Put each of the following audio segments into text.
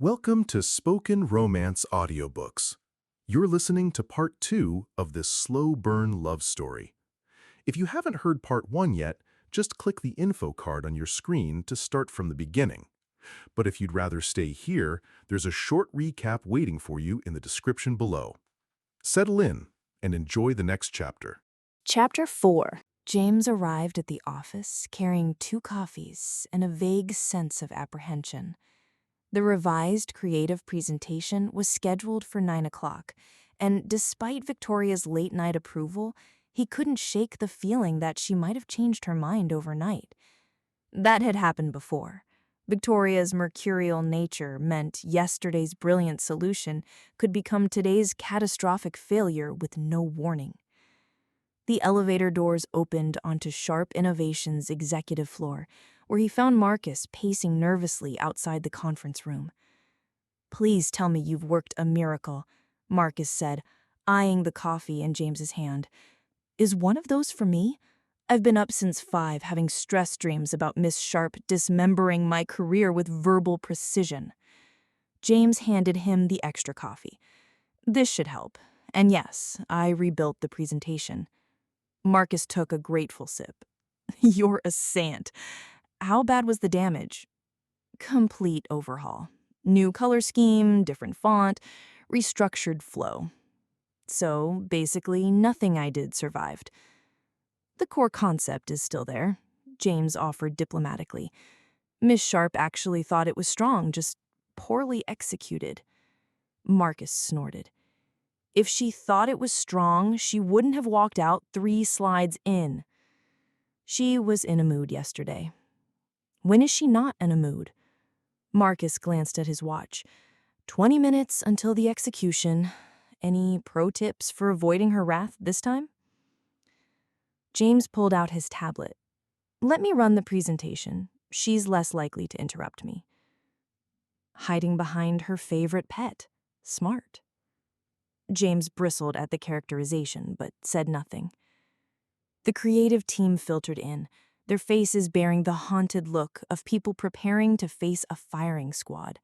Welcome to Spoken Romance Audiobooks. You're listening to part 2 of this slow burn love story. If you haven't heard part 1 yet, just click the info card on your screen to start from the beginning. But if you'd rather stay here, there's a short recap waiting for you in the description below. Settle in and enjoy the next chapter. Chapter 4. James arrived at the office carrying 2 coffees and a vague sense of apprehension. The revised creative presentation was scheduled for 9 o'clock, and despite Victoria's late-night approval, he couldn't shake the feeling that she might have changed her mind overnight. That had happened before. Victoria's mercurial nature meant yesterday's brilliant solution could become today's catastrophic failure with no warning. The elevator doors opened onto Sharp Innovation's executive floor, where he found Marcus pacing nervously outside the conference room. "Please tell me you've worked a miracle," Marcus said, eyeing the coffee in James's hand. "Is one of those for me? I've been up since 5, having stress dreams about Miss Sharp dismembering my career with verbal precision." James handed him the extra coffee. "This should help. And yes, I rebuilt the presentation." Marcus took a grateful sip. "You're a saint. How bad was the damage?" "Complete overhaul. New color scheme, different font, restructured flow. So, basically, nothing I did survived." "The core concept is still there," James offered diplomatically. "Miss Sharp actually thought it was strong, just poorly executed." Marcus snorted. "If she thought it was strong, she wouldn't have walked out 3 slides in." "She was in a mood yesterday." "When is she not in a mood?" Marcus glanced at his watch. 20 minutes until the execution. Any pro tips for avoiding her wrath this time?" James pulled out his tablet. "Let me run the presentation. She's less likely to interrupt me." Hiding behind her favorite pet. Smart. James bristled at the characterization, but said nothing. The creative team filtered in, their faces bearing the haunted look of people preparing to face a firing squad.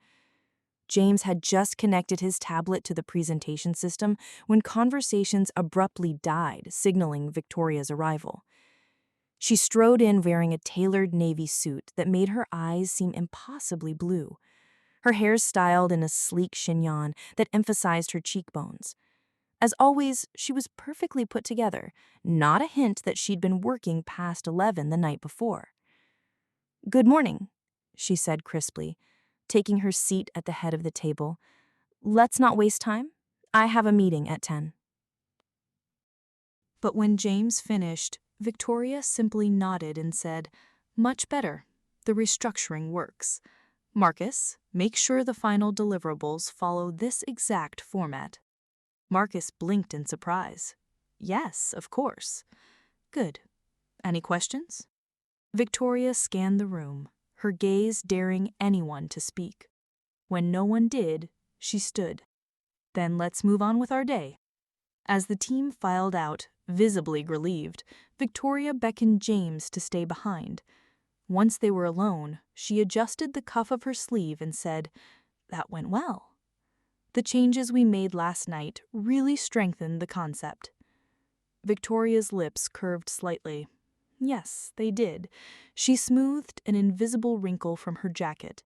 James had just connected his tablet to the presentation system when conversations abruptly died, signaling Victoria's arrival. She strode in wearing a tailored navy suit that made her eyes seem impossibly blue. Her hair styled in a sleek chignon that emphasized her cheekbones. As always, she was perfectly put together, not a hint that she'd been working past 11 the night before. "Good morning," she said crisply, taking her seat at the head of the table. "Let's not waste time. I have a meeting at 10. But when James finished, Victoria simply nodded and said, "Much better. The restructuring works. Marcus, make sure the final deliverables follow this exact format." Marcus blinked in surprise. "Yes, of course." "Good. Any questions?" Victoria scanned the room, her gaze daring anyone to speak. When no one did, she stood. "Then let's move on with our day." As the team filed out, visibly relieved, Victoria beckoned James to stay behind. Once they were alone, she adjusted the cuff of her sleeve and said, "That went well. The changes we made last night really strengthened the concept." Victoria's lips curved slightly. Yes, they did. She smoothed an invisible wrinkle from her jacket.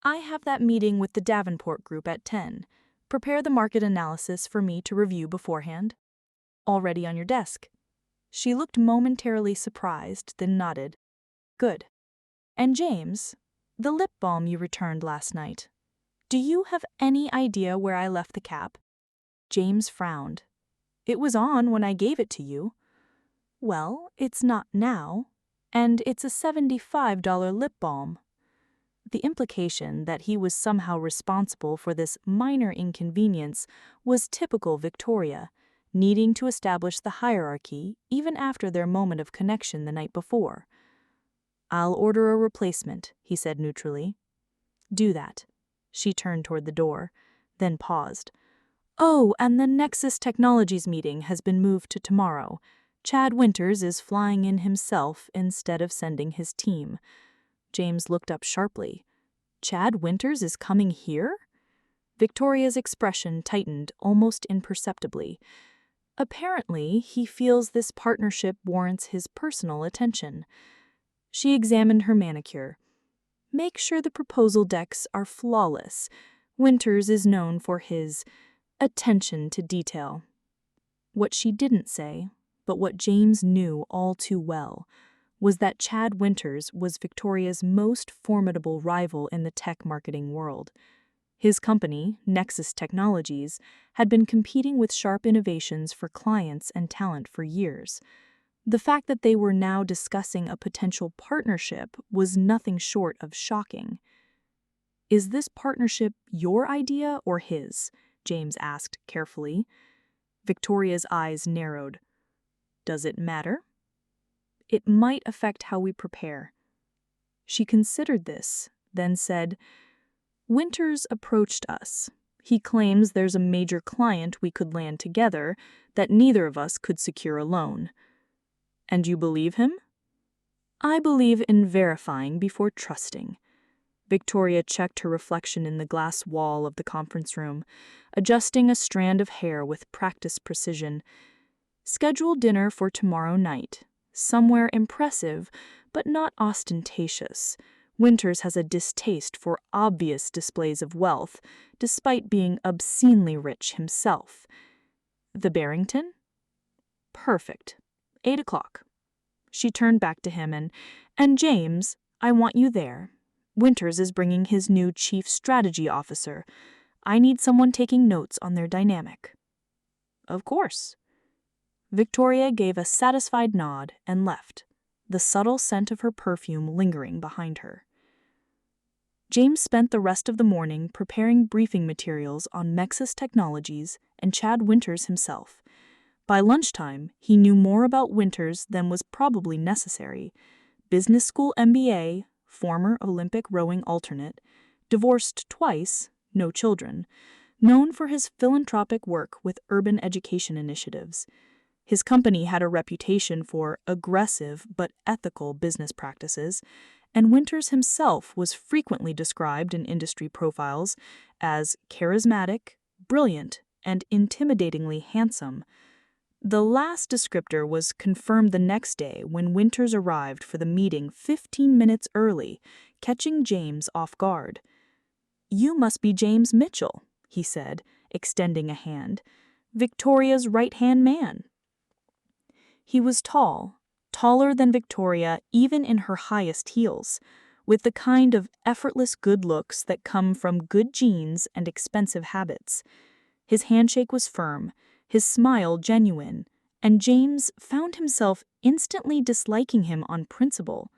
"I have that meeting with the Davenport group at 10. Prepare the market analysis for me to review beforehand." "Already on your desk." She looked momentarily surprised, then nodded. "Good. And James, the lip balm you returned last night. Do you have any idea where I left the cap?" James frowned. "It was on when I gave it to you." "Well, it's not now, and it's a $75 lip balm." The implication that he was somehow responsible for this minor inconvenience was typical Victoria, needing to establish the hierarchy even after their moment of connection the night before. "I'll order a replacement," he said neutrally. "Do that." She turned toward the door, then paused. "Oh, and the Nexus Technologies meeting has been moved to tomorrow. Chad Winters is flying in himself instead of sending his team." James looked up sharply. Chad Winters is coming here? Victoria's expression tightened almost imperceptibly. Apparently, he feels this partnership warrants his personal attention. She examined her manicure. Make sure the proposal decks are flawless. Winters is known for his attention to detail. What she didn't say, but what James knew all too well, was that Chad Winters was Victoria's most formidable rival in the tech marketing world. His company, Nexus Technologies, had been competing with Sharp Innovations for clients and talent for years. The fact that they were now discussing a potential partnership was nothing short of shocking. "Is this partnership your idea or his?" James asked carefully. Victoria's eyes narrowed. "Does it matter?" "It might affect how we prepare." She considered this, then said, "Winters approached us. He claims there's a major client we could land together that neither of us could secure alone." "And you believe him?" "I believe in verifying before trusting." Victoria checked her reflection in the glass wall of the conference room, adjusting a strand of hair with practiced precision. "Schedule dinner for tomorrow night. Somewhere impressive, but not ostentatious. Winters has a distaste for obvious displays of wealth, despite being obscenely rich himself." "The Barrington?" "Perfect. 8 o'clock." She turned back to him and James, I want you there. Winters is bringing his new chief strategy officer. I need someone taking notes on their dynamic." "Of course." Victoria gave a satisfied nod and left, the subtle scent of her perfume lingering behind her. James spent the rest of the morning preparing briefing materials on Nexus Technologies and Chad Winters himself. By lunchtime, he knew more about Winters than was probably necessary. Business school MBA, former Olympic rowing alternate, divorced twice, no children, known for his philanthropic work with urban education initiatives. His company had a reputation for aggressive but ethical business practices, and Winters himself was frequently described in industry profiles as charismatic, brilliant, and intimidatingly handsome. The last descriptor was confirmed the next day when Winters arrived for the meeting 15 minutes early, catching James off guard. "You must be James Mitchell," he said, extending a hand. "Victoria's right-hand man." He was tall, taller than Victoria even in her highest heels, with the kind of effortless good looks that come from good genes and expensive habits. His handshake was firm, his smile genuine, and James found himself instantly disliking him on principle.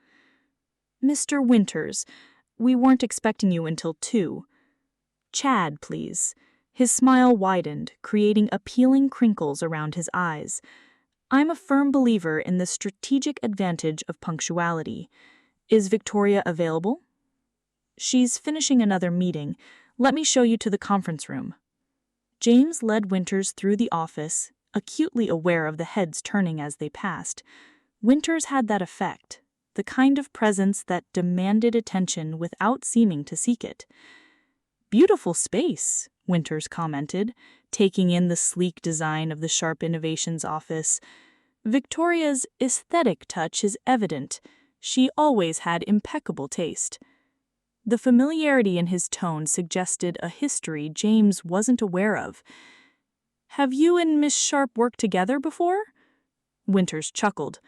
"Mr. Winters, we weren't expecting you until 2. Chad, please." His smile widened, creating appealing crinkles around his eyes. "I'm a firm believer in the strategic advantage of punctuality. Is Victoria available?" "She's finishing another meeting. Let me show you to the conference room." James led Winters through the office, acutely aware of the heads turning as they passed. Winters had that effect, the kind of presence that demanded attention without seeming to seek it. "Beautiful space," Winters commented, taking in the sleek design of the Sharp Innovations office. Victoria's aesthetic touch is evident. She always had impeccable taste. The familiarity in his tone suggested a history James wasn't aware of. "Have you and Miss Sharp worked together before?" Winters chuckled.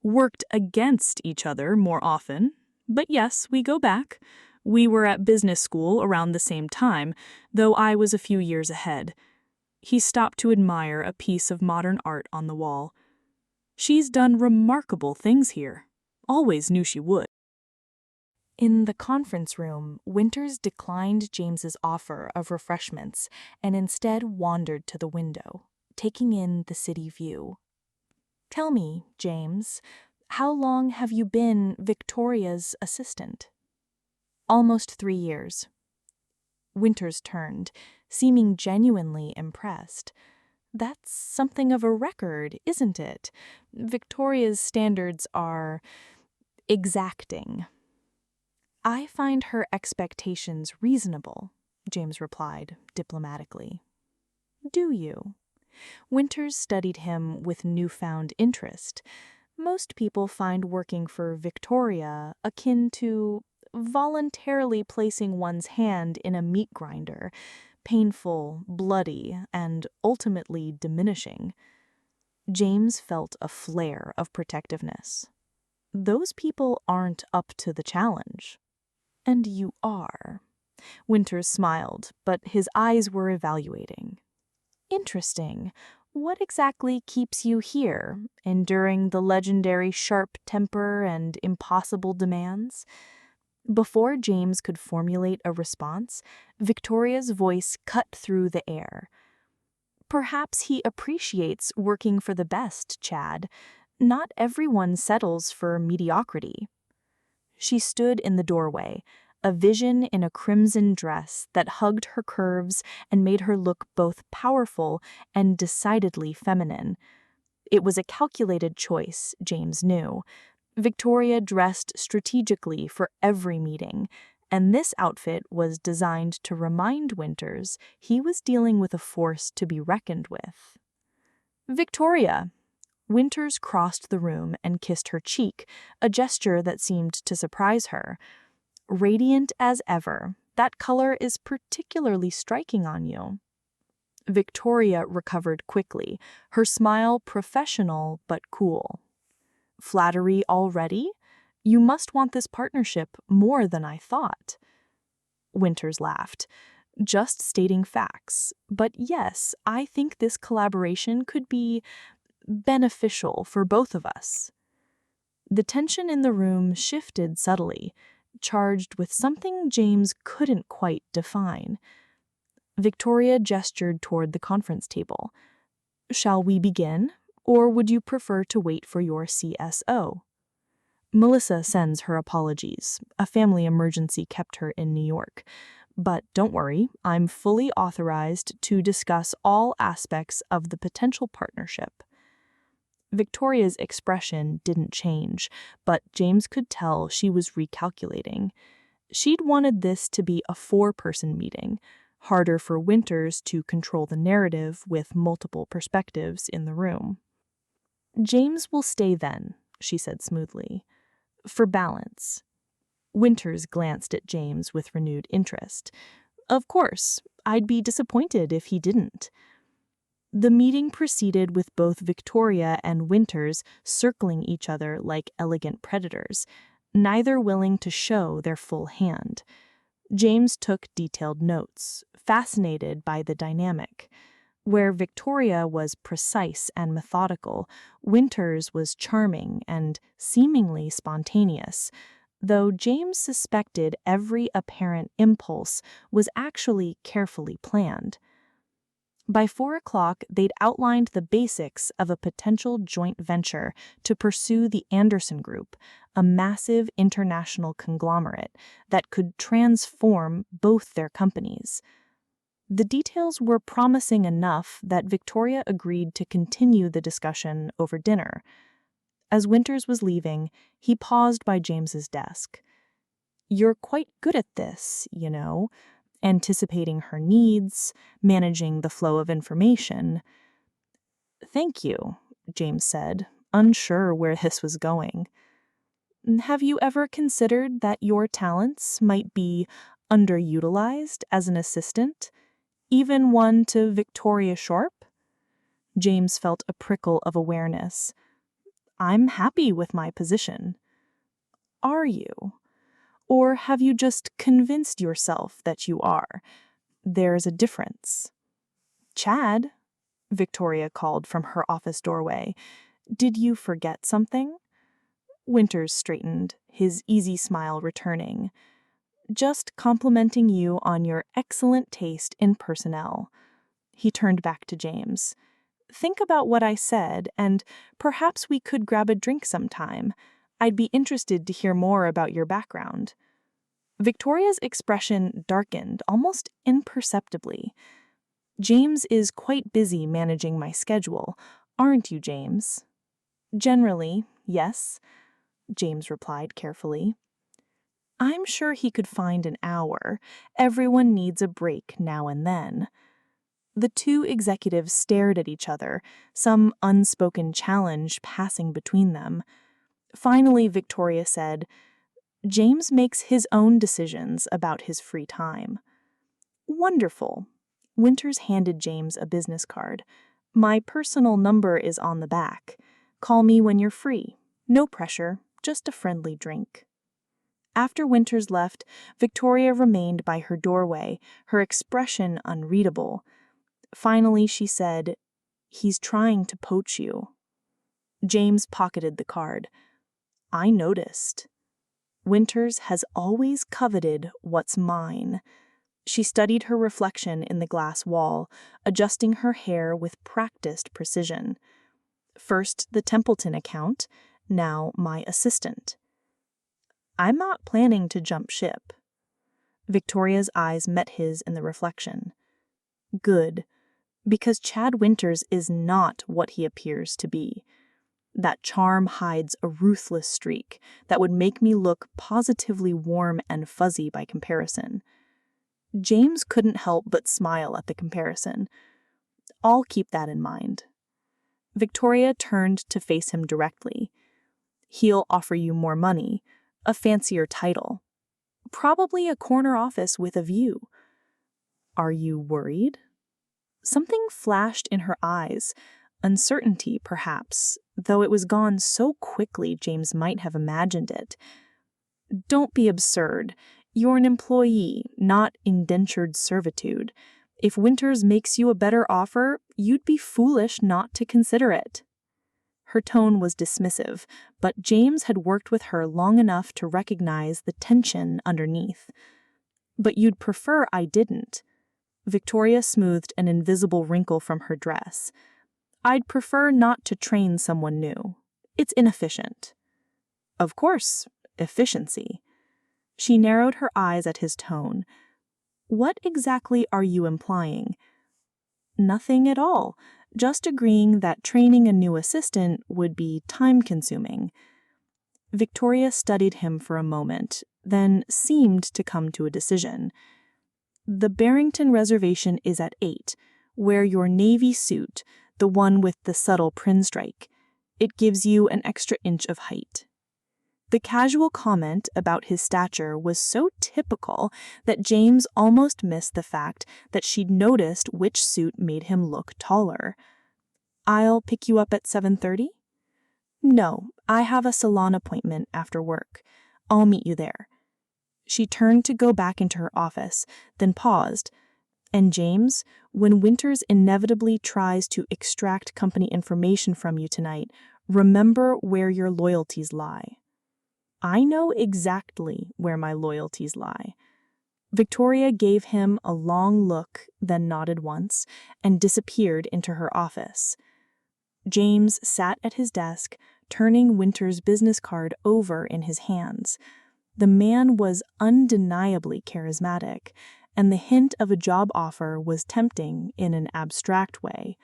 "Worked against each other more often. But yes, we go back. We were at business school around the same time, though I was a few years ahead." He stopped to admire a piece of modern art on the wall. "She's done remarkable things here. Always knew she would." In the conference room, Winters declined James's offer of refreshments and instead wandered to the window, taking in the city view. "Tell me, James, how long have you been Victoria's assistant?" "Almost 3 years." Winters turned, seeming genuinely impressed. "That's something of a record, isn't it? Victoria's standards are exacting." I find her expectations reasonable, James replied diplomatically. Do you? Winters studied him with newfound interest. Most people find working for Victoria akin to voluntarily placing one's hand in a meat grinder, painful, bloody, and ultimately diminishing. James felt a flare of protectiveness. Those people aren't up to the challenge. And you are. Winters smiled, but his eyes were evaluating. Interesting. What exactly keeps you here, enduring the legendary sharp temper and impossible demands? Before James could formulate a response, Victoria's voice cut through the air. Perhaps he appreciates working for the best, Chad. Not everyone settles for mediocrity. She stood in the doorway, a vision in a crimson dress that hugged her curves and made her look both powerful and decidedly feminine. It was a calculated choice, James knew. Victoria dressed strategically for every meeting, and this outfit was designed to remind Winters he was dealing with a force to be reckoned with. Victoria! Winters crossed the room and kissed her cheek, a gesture that seemed to surprise her. Radiant as ever, that color is particularly striking on you. Victoria recovered quickly, her smile professional but cool. Flattery already? You must want this partnership more than I thought. Winters laughed. Just stating facts. But yes, I think this collaboration could be beneficial for both of us. The tension in the room shifted subtly, charged with something James couldn't quite define. Victoria gestured toward the conference table. Shall we begin, or would you prefer to wait for your CSO? Melissa sends her apologies. A family emergency kept her in New York. But don't worry, I'm fully authorized to discuss all aspects of the potential partnership. Victoria's expression didn't change, but James could tell she was recalculating. She'd wanted this to be a 4-person meeting, harder for Winters to control the narrative with multiple perspectives in the room. James will stay then, she said smoothly, for balance. Winters glanced at James with renewed interest. Of course, I'd be disappointed if he didn't. The meeting proceeded with both Victoria and Winters circling each other like elegant predators, neither willing to show their full hand. James took detailed notes, fascinated by the dynamic. Where Victoria was precise and methodical, Winters was charming and seemingly spontaneous, though James suspected every apparent impulse was actually carefully planned. By 4 o'clock, they'd outlined the basics of a potential joint venture to pursue the Anderson Group, a massive international conglomerate that could transform both their companies. The details were promising enough that Victoria agreed to continue the discussion over dinner. As Winters was leaving, he paused by James's desk. You're quite good at this, you know, anticipating her needs, managing the flow of information. Thank you, James said, unsure where this was going. Have you ever considered that your talents might be underutilized as an assistant, even one to Victoria Sharp? James felt a prickle of awareness. I'm happy with my position. Are you? Or have you just convinced yourself that you are? There's a difference. Chad, Victoria called from her office doorway. Did you forget something? Winters straightened, his easy smile returning. Just complimenting you on your excellent taste in personnel. He turned back to James. Think about what I said, and perhaps we could grab a drink sometime. I'd be interested to hear more about your background. Victoria's expression darkened almost imperceptibly. James is quite busy managing my schedule, aren't you, James? Generally, yes, James replied carefully. I'm sure he could find an hour. Everyone needs a break now and then. The two executives stared at each other, some unspoken challenge passing between them. Finally, Victoria said, "James makes his own decisions about his free time." "Wonderful." Winters handed James a business card. "My personal number is on the back. Call me when you're free. No pressure, just a friendly drink." After Winters left, Victoria remained by her doorway, her expression unreadable. Finally, she said, "He's trying to poach you." James pocketed the card. "I noticed. Winters has always coveted what's mine." She studied her reflection in the glass wall, adjusting her hair with practiced precision. First the Templeton account, now my assistant. "I'm not planning to jump ship." Victoria's eyes met his in the reflection. "Good, because Chad Winters is not what he appears to be. That charm hides a ruthless streak that would make me look positively warm and fuzzy by comparison." James couldn't help but smile at the comparison. "I'll keep that in mind." Victoria turned to face him directly. "He'll offer you more money, a fancier title, probably a corner office with a view." "Are you worried?" Something flashed in her eyes, uncertainty perhaps, though it was gone so quickly James might have imagined it. "Don't be absurd. You're an employee, not indentured servitude. If Winters makes you a better offer, you'd be foolish not to consider it." Her tone was dismissive, but James had worked with her long enough to recognize the tension underneath. "But you'd prefer I didn't." Victoria smoothed an invisible wrinkle from her dress. "I'd prefer not to train someone new. It's inefficient." "Of course, efficiency." She narrowed her eyes at his tone. "What exactly are you implying?" "Nothing at all. Just agreeing that training a new assistant would be time-consuming." Victoria studied him for a moment, then seemed to come to a decision. "The Barrington reservation is at 8. Wear your navy suit, the one with the subtle pinstripe. It gives you an extra inch of height." The casual comment about his stature was so typical that James almost missed the fact that she'd noticed which suit made him look taller. "I'll pick you up at 7:30? "No, I have a salon appointment after work. I'll meet you there." She turned to go back into her office, then paused. "And James, when Winters inevitably tries to extract company information from you tonight, remember where your loyalties lie." "I know exactly where my loyalties lie." Victoria gave him a long look, then nodded once, and disappeared into her office. James sat at his desk, turning Winter's business card over in his hands. The man was undeniably charismatic, and the hint of a job offer was tempting in an abstract way.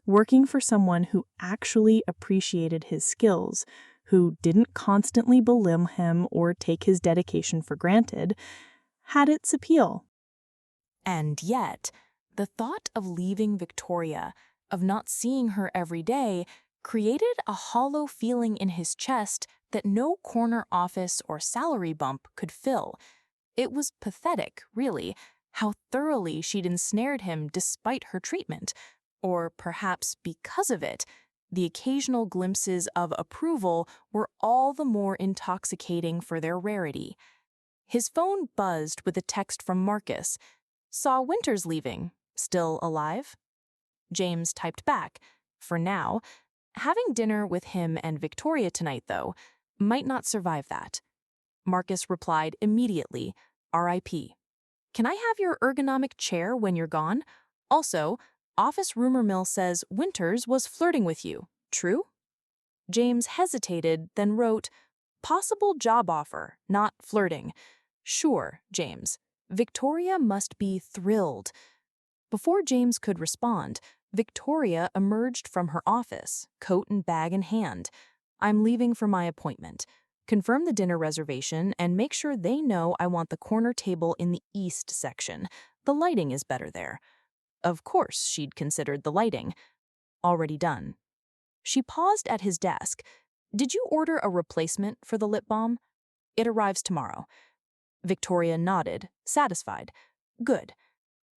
Working for someone who actually appreciated his skills, who didn't constantly belittle him or take his dedication for granted, had its appeal. And yet, the thought of leaving Victoria, of not seeing her every day, created a hollow feeling in his chest that no corner office or salary bump could fill. It was pathetic, really, how thoroughly she'd ensnared him despite her treatment, or perhaps because of it. The occasional glimpses of approval were all the more intoxicating for their rarity. His phone buzzed with a text from Marcus. "Saw Winters leaving. Still alive?" James typed back, "For now. Having dinner with him and Victoria tonight, though. Might not survive that." Marcus replied immediately, "RIP. Can I have your ergonomic chair when you're gone? Also, office rumor mill says Winters was flirting with you. True?" James hesitated, then wrote, "Possible job offer, not flirting. Sure, James. Victoria must be thrilled." Before James could respond, Victoria emerged from her office, coat and bag in hand. "I'm leaving for my appointment. Confirm the dinner reservation and make sure they know I want the corner table in the east section. The lighting is better there. Of course, she'd considered the lighting. Already done. She paused at his desk. Did you order a replacement for the lip balm? It arrives tomorrow. Victoria nodded, satisfied. Good.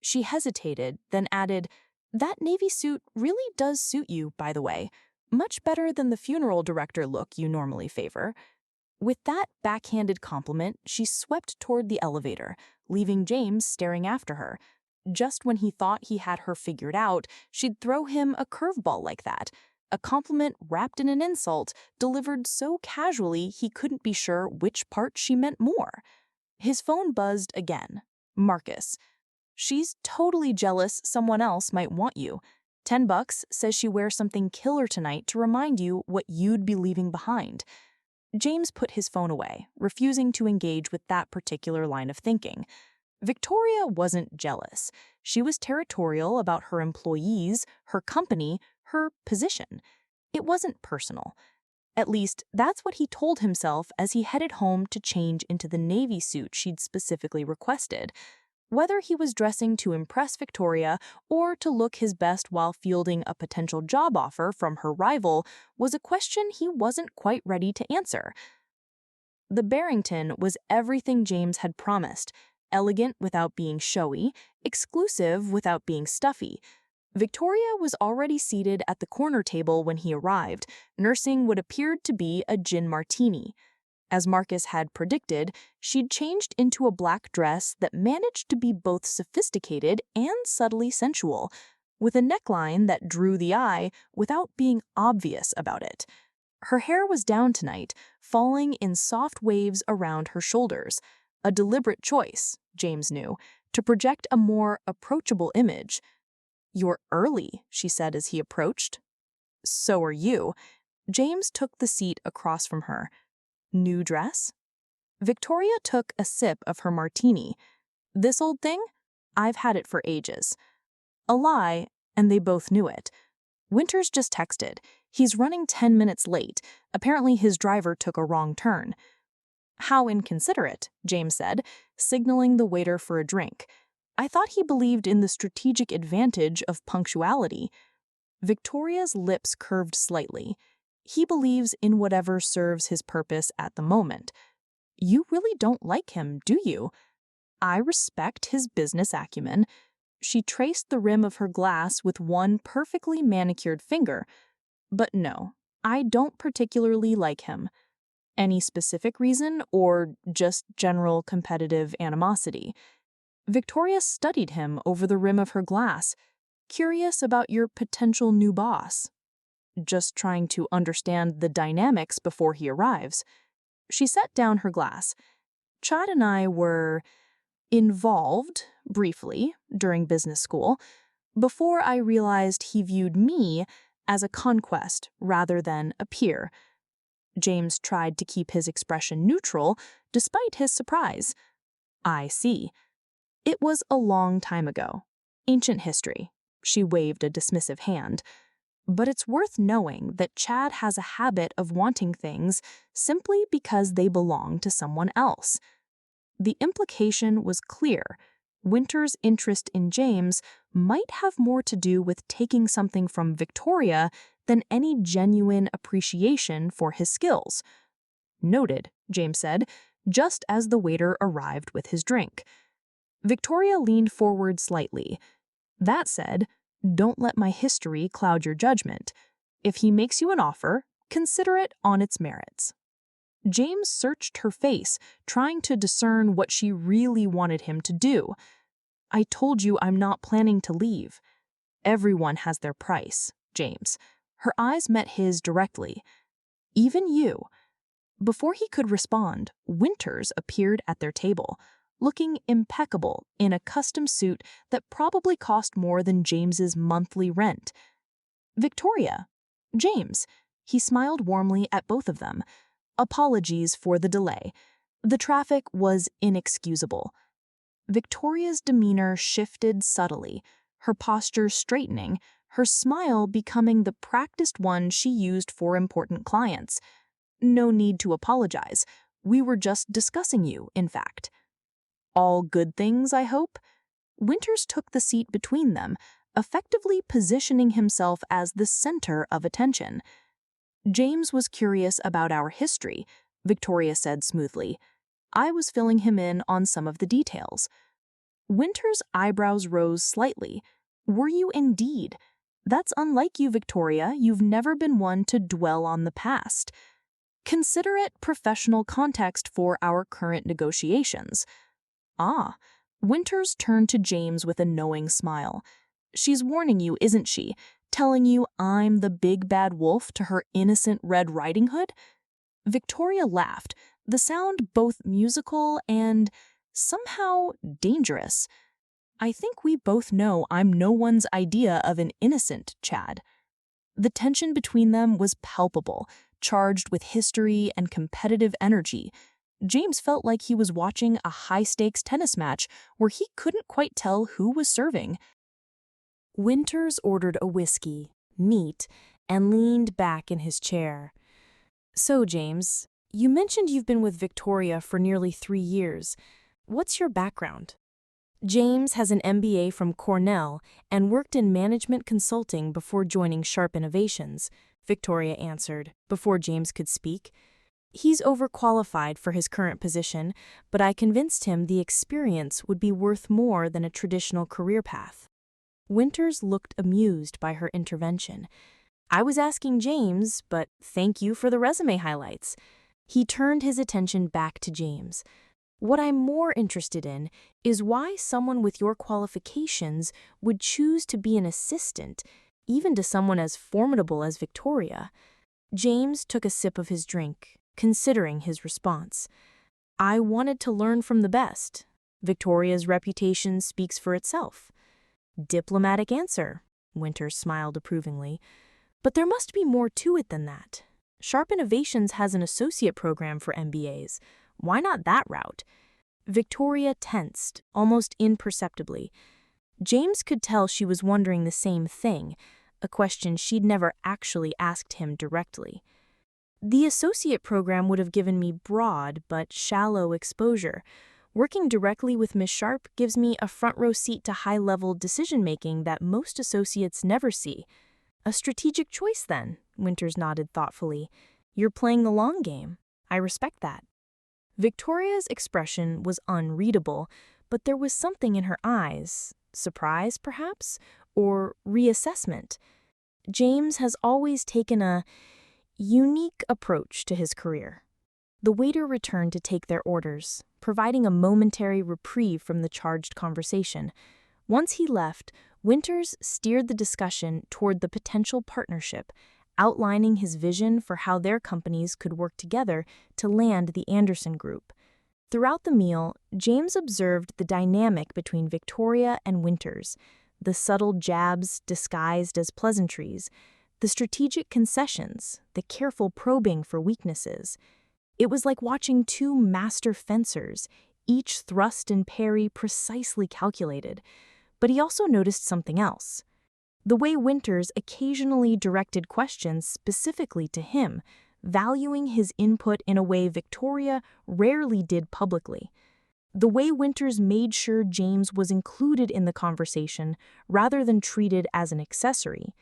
She hesitated, then added, that navy suit really does suit you, by the way. Much better than the funeral director look you normally favor. With that backhanded compliment, she swept toward the elevator, leaving James staring after her. Just when he thought he had her figured out, she'd throw him a curveball like that. A compliment wrapped in an insult, delivered so casually he couldn't be sure which part she meant more. His phone buzzed again. Marcus. She's totally jealous someone else might want you. $10 says she wears something killer tonight to remind you what you'd be leaving behind. James put his phone away, refusing to engage with that particular line of thinking. Victoria wasn't jealous. She was territorial about her employees, her company, her position. It wasn't personal. At least, that's what he told himself as he headed home to change into the navy suit she'd specifically requested. Whether he was dressing to impress Victoria or to look his best while fielding a potential job offer from her rival was a question he wasn't quite ready to answer. The Barrington was everything James had promised, elegant without being showy, exclusive without being stuffy. Victoria was already seated at the corner table when he arrived, nursing what appeared to be a gin martini. As Marcus had predicted, she'd changed into a black dress that managed to be both sophisticated and subtly sensual, with a neckline that drew the eye without being obvious about it. Her hair was down tonight, falling in soft waves around her shoulders, a deliberate choice, James knew, to project a more approachable image. "You're early," she said as he approached. "So are you." James took the seat across from her. New dress? Victoria took a sip of her martini. This old thing? I've had it for ages. A lie, and they both knew it. Winters just texted. He's running 10 minutes late. Apparently his driver took a wrong turn. How inconsiderate, James said, signaling the waiter for a drink. I thought he believed in the strategic advantage of punctuality. Victoria's lips curved slightly. He believes in whatever serves his purpose at the moment. You really don't like him, do you? I respect his business acumen. She traced the rim of her glass with one perfectly manicured finger. But no, I don't particularly like him. Any specific reason or just general competitive animosity? Victoria studied him over the rim of her glass, curious about your potential new boss. Just trying to understand the dynamics before he arrives. She set down her glass. Chad and I were involved, briefly, during business school, before I realized he viewed me as a conquest rather than a peer. James tried to keep his expression neutral, despite his surprise. I see. It was a long time ago. Ancient history. She waved a dismissive hand. But it's worth knowing that Chad has a habit of wanting things simply because they belong to someone else. The implication was clear. Winter's interest in James might have more to do with taking something from Victoria than any genuine appreciation for his skills. Noted, James said, just as the waiter arrived with his drink. Victoria leaned forward slightly. That said, don't let my history cloud your judgment. If he makes you an offer, consider it on its merits. James searched her face, trying to discern what she really wanted him to do. I told you I'm not planning to leave. Everyone has their price, James. Her eyes met his directly. Even you. Before he could respond, Winters appeared at their table, looking impeccable in a custom suit that probably cost more than James's monthly rent. Victoria. James. He smiled warmly at both of them. Apologies for the delay. The traffic was inexcusable. Victoria's demeanor shifted subtly, her posture straightening, her smile becoming the practiced one she used for important clients. No need to apologize. We were just discussing you, in fact. All good things, I hope? Winters took the seat between them, effectively positioning himself as the center of attention. James was curious about our history, Victoria said smoothly. I was filling him in on some of the details. Winters' eyebrows rose slightly. Were you indeed? That's unlike you, Victoria. You've never been one to dwell on the past. Consider it professional context for our current negotiations. Ah, Winters turned to James with a knowing smile. She's warning you, isn't she? Telling you I'm the big bad wolf to her innocent Red Riding Hood? Victoria laughed, the sound both musical and somehow dangerous. I think we both know I'm no one's idea of an innocent Chad. The tension between them was palpable, charged with history and competitive energy. James felt like he was watching a high-stakes tennis match where he couldn't quite tell who was serving. Winters ordered a whiskey, neat, and leaned back in his chair. So, James, you mentioned you've been with Victoria for nearly 3 years. What's your background? James has an MBA from Cornell and worked in management consulting before joining Sharp Innovations, Victoria answered, before James could speak. He's overqualified for his current position, but I convinced him the experience would be worth more than a traditional career path. Winters looked amused by her intervention. I was asking James, but thank you for the resume highlights. He turned his attention back to James. What I'm more interested in is why someone with your qualifications would choose to be an assistant, even to someone as formidable as Victoria. James took a sip of his drink, considering his response. I wanted to learn from the best. Victoria's reputation speaks for itself. Diplomatic answer, Winters smiled approvingly. But there must be more to it than that. Sharp Innovations has an associate program for MBAs. Why not that route? Victoria tensed, almost imperceptibly. James could tell she was wondering the same thing, a question she'd never actually asked him directly. The associate program would have given me broad but shallow exposure. Working directly with Miss Sharp gives me a front-row seat to high-level decision-making that most associates never see. A strategic choice, then, Winters nodded thoughtfully. You're playing the long game. I respect that. Victoria's expression was unreadable, but there was something in her eyes, surprise, perhaps, or reassessment. James has always taken a unique approach to his career. The waiter returned to take their orders, providing a momentary reprieve from the charged conversation. Once he left, Winters steered the discussion toward the potential partnership, outlining his vision for how their companies could work together to land the Anderson Group. Throughout the meal, James observed the dynamic between Victoria and Winters, the subtle jabs disguised as pleasantries, the strategic concessions, the careful probing for weaknesses. It was like watching two master fencers, each thrust and parry precisely calculated. But he also noticed something else. The way Winters occasionally directed questions specifically to him, valuing his input in a way Victoria rarely did publicly. The way Winters made sure James was included in the conversation rather than treated as an accessory.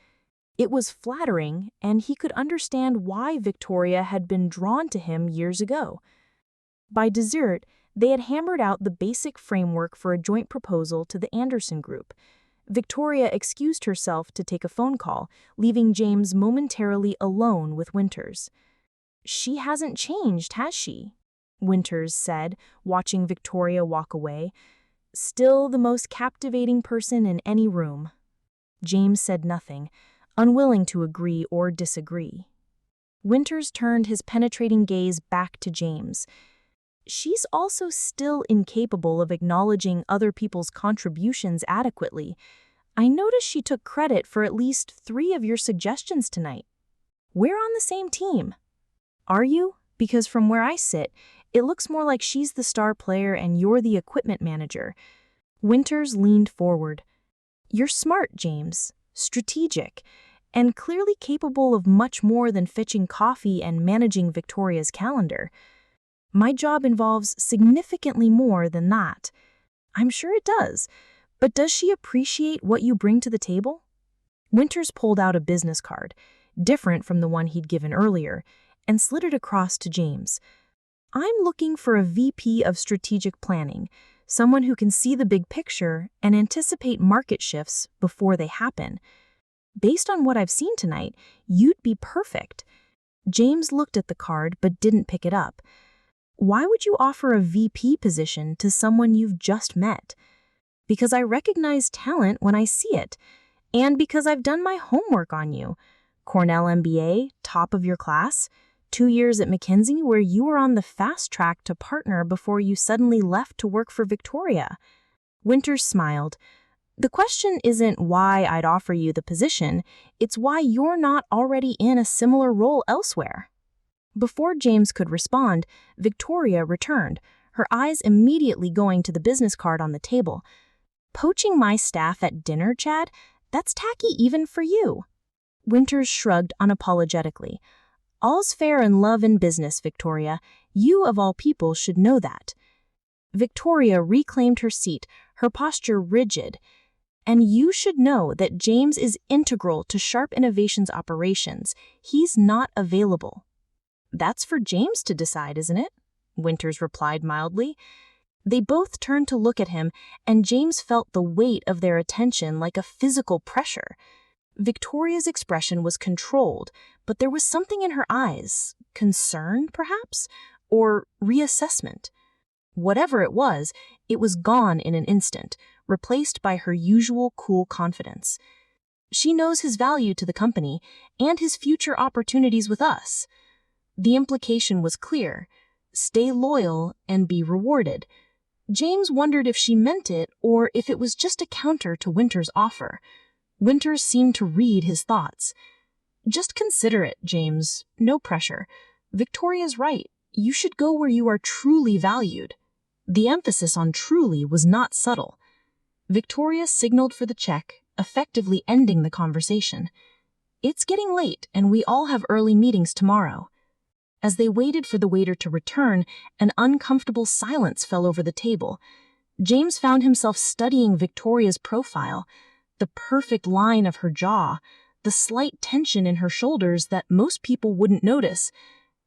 It was flattering, and he could understand why Victoria had been drawn to him years ago. By dessert, they had hammered out the basic framework for a joint proposal to the Anderson Group. Victoria excused herself to take a phone call, leaving James momentarily alone with Winters. She hasn't changed, has she? Winters said, watching Victoria walk away. Still the most captivating person in any room. James said nothing, unwilling to agree or disagree. Winters turned his penetrating gaze back to James. She's also still incapable of acknowledging other people's contributions adequately. I noticed she took credit for at least 3 of your suggestions tonight. We're on the same team. Are you? Because from where I sit, it looks more like she's the star player and you're the equipment manager. Winters leaned forward. You're smart, James. Strategic. and clearly capable of much more than fetching coffee and managing Victoria's calendar. My job involves significantly more than that. I'm sure it does, but does she appreciate what you bring to the table? Winters pulled out a business card, different from the one he'd given earlier, and slid it across to James. I'm looking for a VP of strategic planning, someone who can see the big picture and anticipate market shifts before they happen. Based on what I've seen tonight, you'd be perfect. James looked at the card but didn't pick it up. Why would you offer a VP position to someone you've just met? Because I recognize talent when I see it, and because I've done my homework on you. Cornell MBA, top of your class, 2 years at McKinsey where you were on the fast track to partner before you suddenly left to work for Victoria. Winters smiled. The question isn't why I'd offer you the position, it's why you're not already in a similar role elsewhere. Before James could respond, Victoria returned, her eyes immediately going to the business card on the table. Poaching my staff at dinner, Chad? That's tacky even for you. Winters shrugged unapologetically. All's fair in love and business, Victoria. You, of all people, should know that. Victoria reclaimed her seat, her posture rigid. And you should know that James is integral to Sharp Innovations operations. He's not available. That's for James to decide, isn't it? Winters replied mildly. They both turned to look at him, and James felt the weight of their attention like a physical pressure. Victoria's expression was controlled, but there was something in her eyes, concern, perhaps, or reassessment. Whatever it was gone in an instant, replaced by her usual cool confidence. She knows his value to the company and his future opportunities with us. The implication was clear: stay loyal and be rewarded. James wondered if she meant it or if it was just a counter to Winters' offer. Winters seemed to read his thoughts. Just consider it, James. No pressure. Victoria's right. You should go where you are truly valued. The emphasis on truly was not subtle. Victoria signaled for the check, effectively ending the conversation. It's getting late, and we all have early meetings tomorrow. As they waited for the waiter to return, an uncomfortable silence fell over the table. James found himself studying Victoria's profile, the perfect line of her jaw, the slight tension in her shoulders that most people wouldn't notice.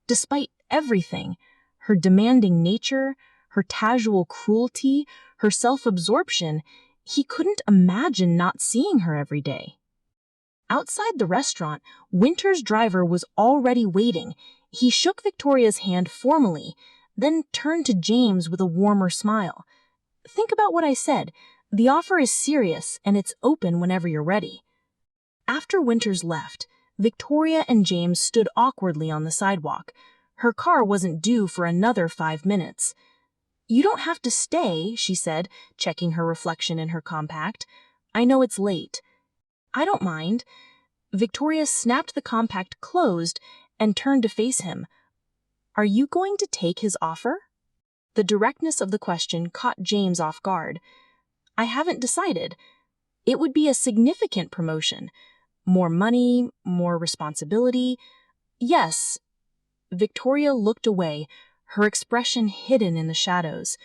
Despite everything, her demanding nature, her casual cruelty, her self-absorption, he couldn't imagine not seeing her every day. Outside the restaurant, Winter's driver was already waiting. He shook Victoria's hand formally, then turned to James with a warmer smile. Think about what I said. The offer is serious, and it's open whenever you're ready. After Winters left, Victoria and James stood awkwardly on the sidewalk. Her car wasn't due for another 5 minutes. You don't have to stay, she said, checking her reflection in her compact. I know it's late. I don't mind. Victoria snapped the compact closed and turned to face him. Are you going to take his offer? The directness of the question caught James off guard. I haven't decided. It would be a significant promotion. More money, more responsibility. Yes. Victoria looked away, her expression hidden in the shadows.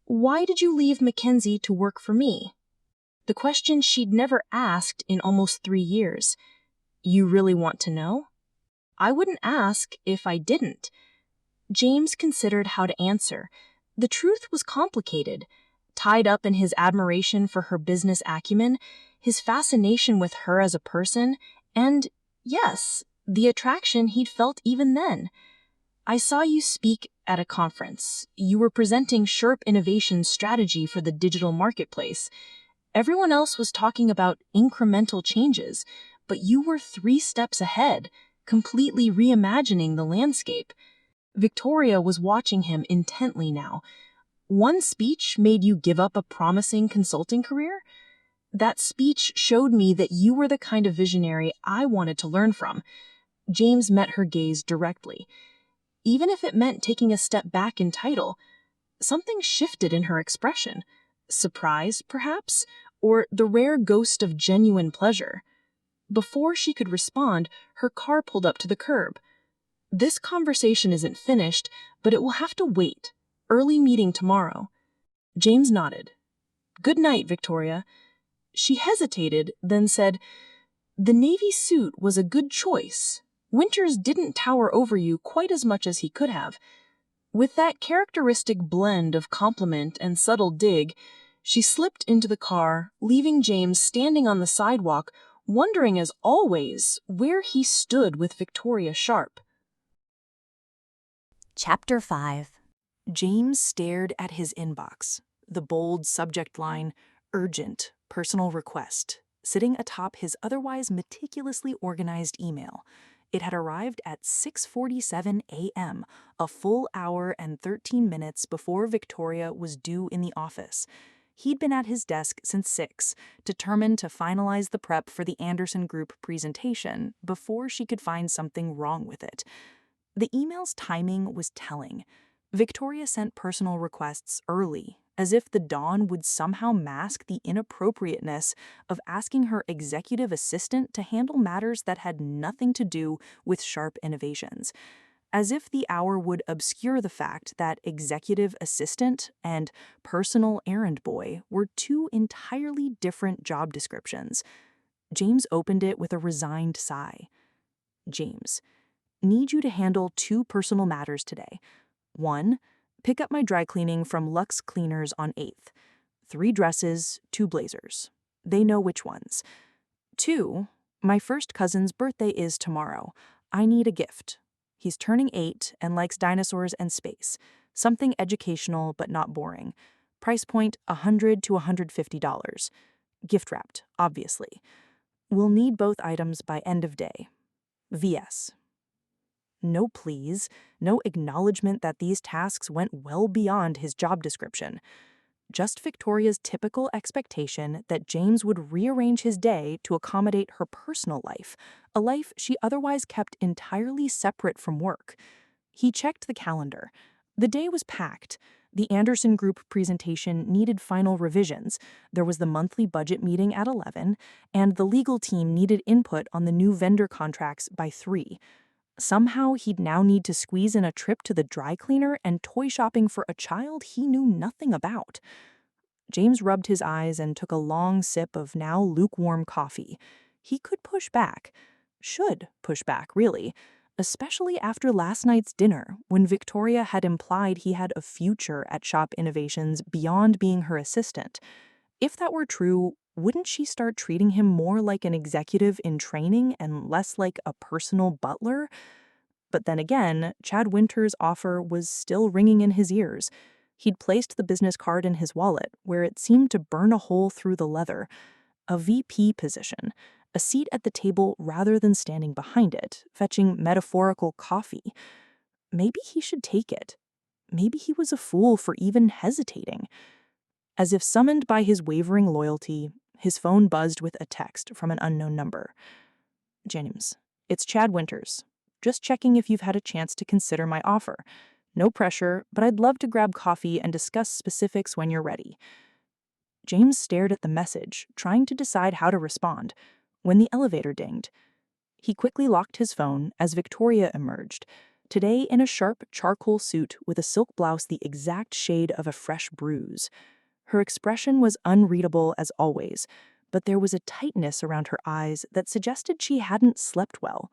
Why did you leave McKinsey to work for me? The question she'd never asked in almost 3 years. You really want to know? I wouldn't ask if I didn't. James considered how to answer. The truth was complicated, tied up in his admiration for her business acumen, his fascination with her as a person, and, yes, the attraction he'd felt even then. I saw you speak at a conference. You were presenting Sharp Innovations' strategy for the digital marketplace. Everyone else was talking about incremental changes, but you were 3 steps ahead, completely reimagining the landscape. Victoria was watching him intently now. One speech made you give up a promising consulting career? That speech showed me that you were the kind of visionary I wanted to learn from. James met her gaze directly. Even if it meant taking a step back in title, something shifted in her expression. Surprise, perhaps, or the rare ghost of genuine pleasure. Before she could respond, her car pulled up to the curb. "This conversation isn't finished, but it will have to wait. Early meeting tomorrow." James nodded. "Good night, Victoria." She hesitated, then said, "The navy suit was a good choice. Winters didn't tower over you quite as much as he could have." With that characteristic blend of compliment and subtle dig, she slipped into the car, leaving James standing on the sidewalk, wondering as always where he stood with Victoria Sharp. Chapter 5. James stared at his inbox, the bold subject line, "Urgent, personal request," sitting atop his otherwise meticulously organized email. It had arrived at 6:47 a.m., a full hour and 13 minutes before Victoria was due in the office. He'd been at his desk since 6, determined to finalize the prep for the Anderson Group presentation before she could find something wrong with it. The email's timing was telling. Victoria sent personal requests early, as if the dawn would somehow mask the inappropriateness of asking her executive assistant to handle matters that had nothing to do with Sharp Innovations. As if the hour would obscure the fact that executive assistant and personal errand boy were two entirely different job descriptions. James opened it with a resigned sigh. "James, need you to handle 2 personal matters today. 1, pick up my dry cleaning from Lux Cleaners on 8th. 3 dresses, 2 blazers. They know which ones. 2, my first cousin's birthday is tomorrow. I need a gift. He's turning 8 and likes dinosaurs and space. Something educational but not boring. Price point $100 to $150. Gift wrapped, obviously. We'll need both items by end of day. VS." No pleas, no acknowledgement that these tasks went well beyond his job description. Just Victoria's typical expectation that James would rearrange his day to accommodate her personal life, a life she otherwise kept entirely separate from work. He checked the calendar. The day was packed. The Anderson Group presentation needed final revisions. There was the monthly budget meeting at 11, and the legal team needed input on the new vendor contracts by 3. Somehow he'd now need to squeeze in a trip to the dry cleaner and toy shopping for a child he knew nothing about. James rubbed his eyes and took a long sip of now lukewarm coffee. He could push back. Should push back, really. Especially after last night's dinner, when Victoria had implied he had a future at Shop Innovations beyond being her assistant. If that were true, wouldn't she start treating him more like an executive in training and less like a personal butler? But then again, Chad Winter's offer was still ringing in his ears. He'd placed the business card in his wallet, where it seemed to burn a hole through the leather. A VP position, a seat at the table rather than standing behind it, fetching metaphorical coffee. Maybe he should take it. Maybe he was a fool for even hesitating. As if summoned by his wavering loyalty, his phone buzzed with a text from an unknown number. "James, it's Chad Winters. Just checking if you've had a chance to consider my offer. No pressure, but I'd love to grab coffee and discuss specifics when you're ready." James stared at the message, trying to decide how to respond, when the elevator dinged. He quickly locked his phone as Victoria emerged, today in a sharp charcoal suit with a silk blouse the exact shade of a fresh bruise. Her expression was unreadable as always, but there was a tightness around her eyes that suggested she hadn't slept well.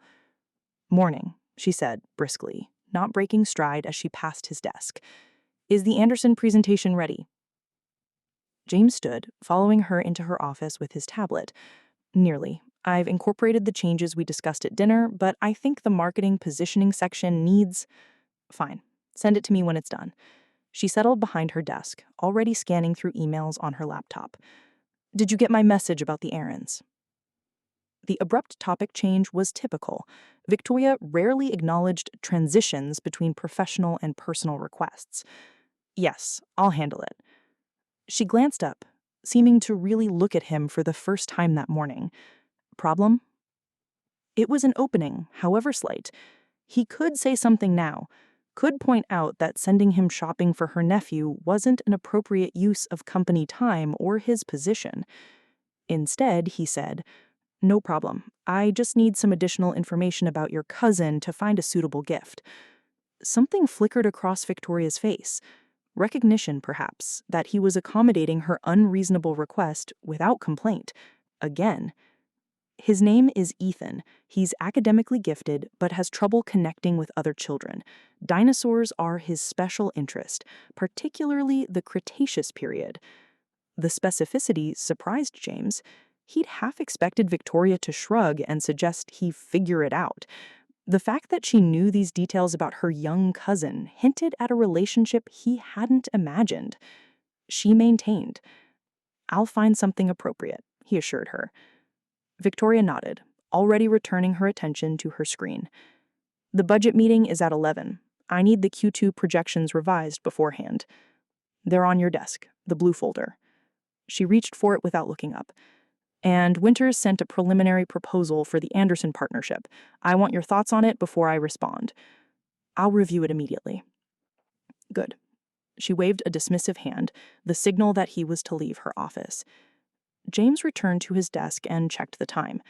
"Morning," she said briskly, not breaking stride as she passed his desk. "Is the Anderson presentation ready?" James stood, following her into her office with his tablet. "Nearly. I've incorporated the changes we discussed at dinner, but I think the marketing positioning section needs—" "Fine. Send it to me when it's done." She settled behind her desk, already scanning through emails on her laptop. "Did you get my message about the errands?" The abrupt topic change was typical. Victoria rarely acknowledged transitions between professional and personal requests. "Yes, I'll handle it." She glanced up, seeming to really look at him for the first time that morning. Problem? It was an opening, however slight. He could say something now, could point out that sending him shopping for her nephew wasn't an appropriate use of company time or his position. Instead, he said, No problem. I just need some additional information about your cousin to find a suitable gift. Something flickered across Victoria's face. Recognition, perhaps, that he was accommodating her unreasonable request without complaint. Again. His name is Ethan. He's academically gifted, but has trouble connecting with other children. Dinosaurs are his special interest, particularly the Cretaceous period. The specificity surprised James. He'd half expected Victoria to shrug and suggest he figure it out. The fact that she knew these details about her young cousin hinted at a relationship he hadn't imagined. She maintained. "I'll find something appropriate," he assured her. Victoria nodded, already returning her attention to her screen. "The budget meeting is at 11. I need the Q2 projections revised beforehand. They're on your desk, the blue folder." She reached for it without looking up. "And Winters sent a preliminary proposal for the Anderson partnership. I want your thoughts on it before I respond. I'll review it immediately." "Good." She waved a dismissive hand, the signal that he was to leave her office. James returned to his desk and checked the time.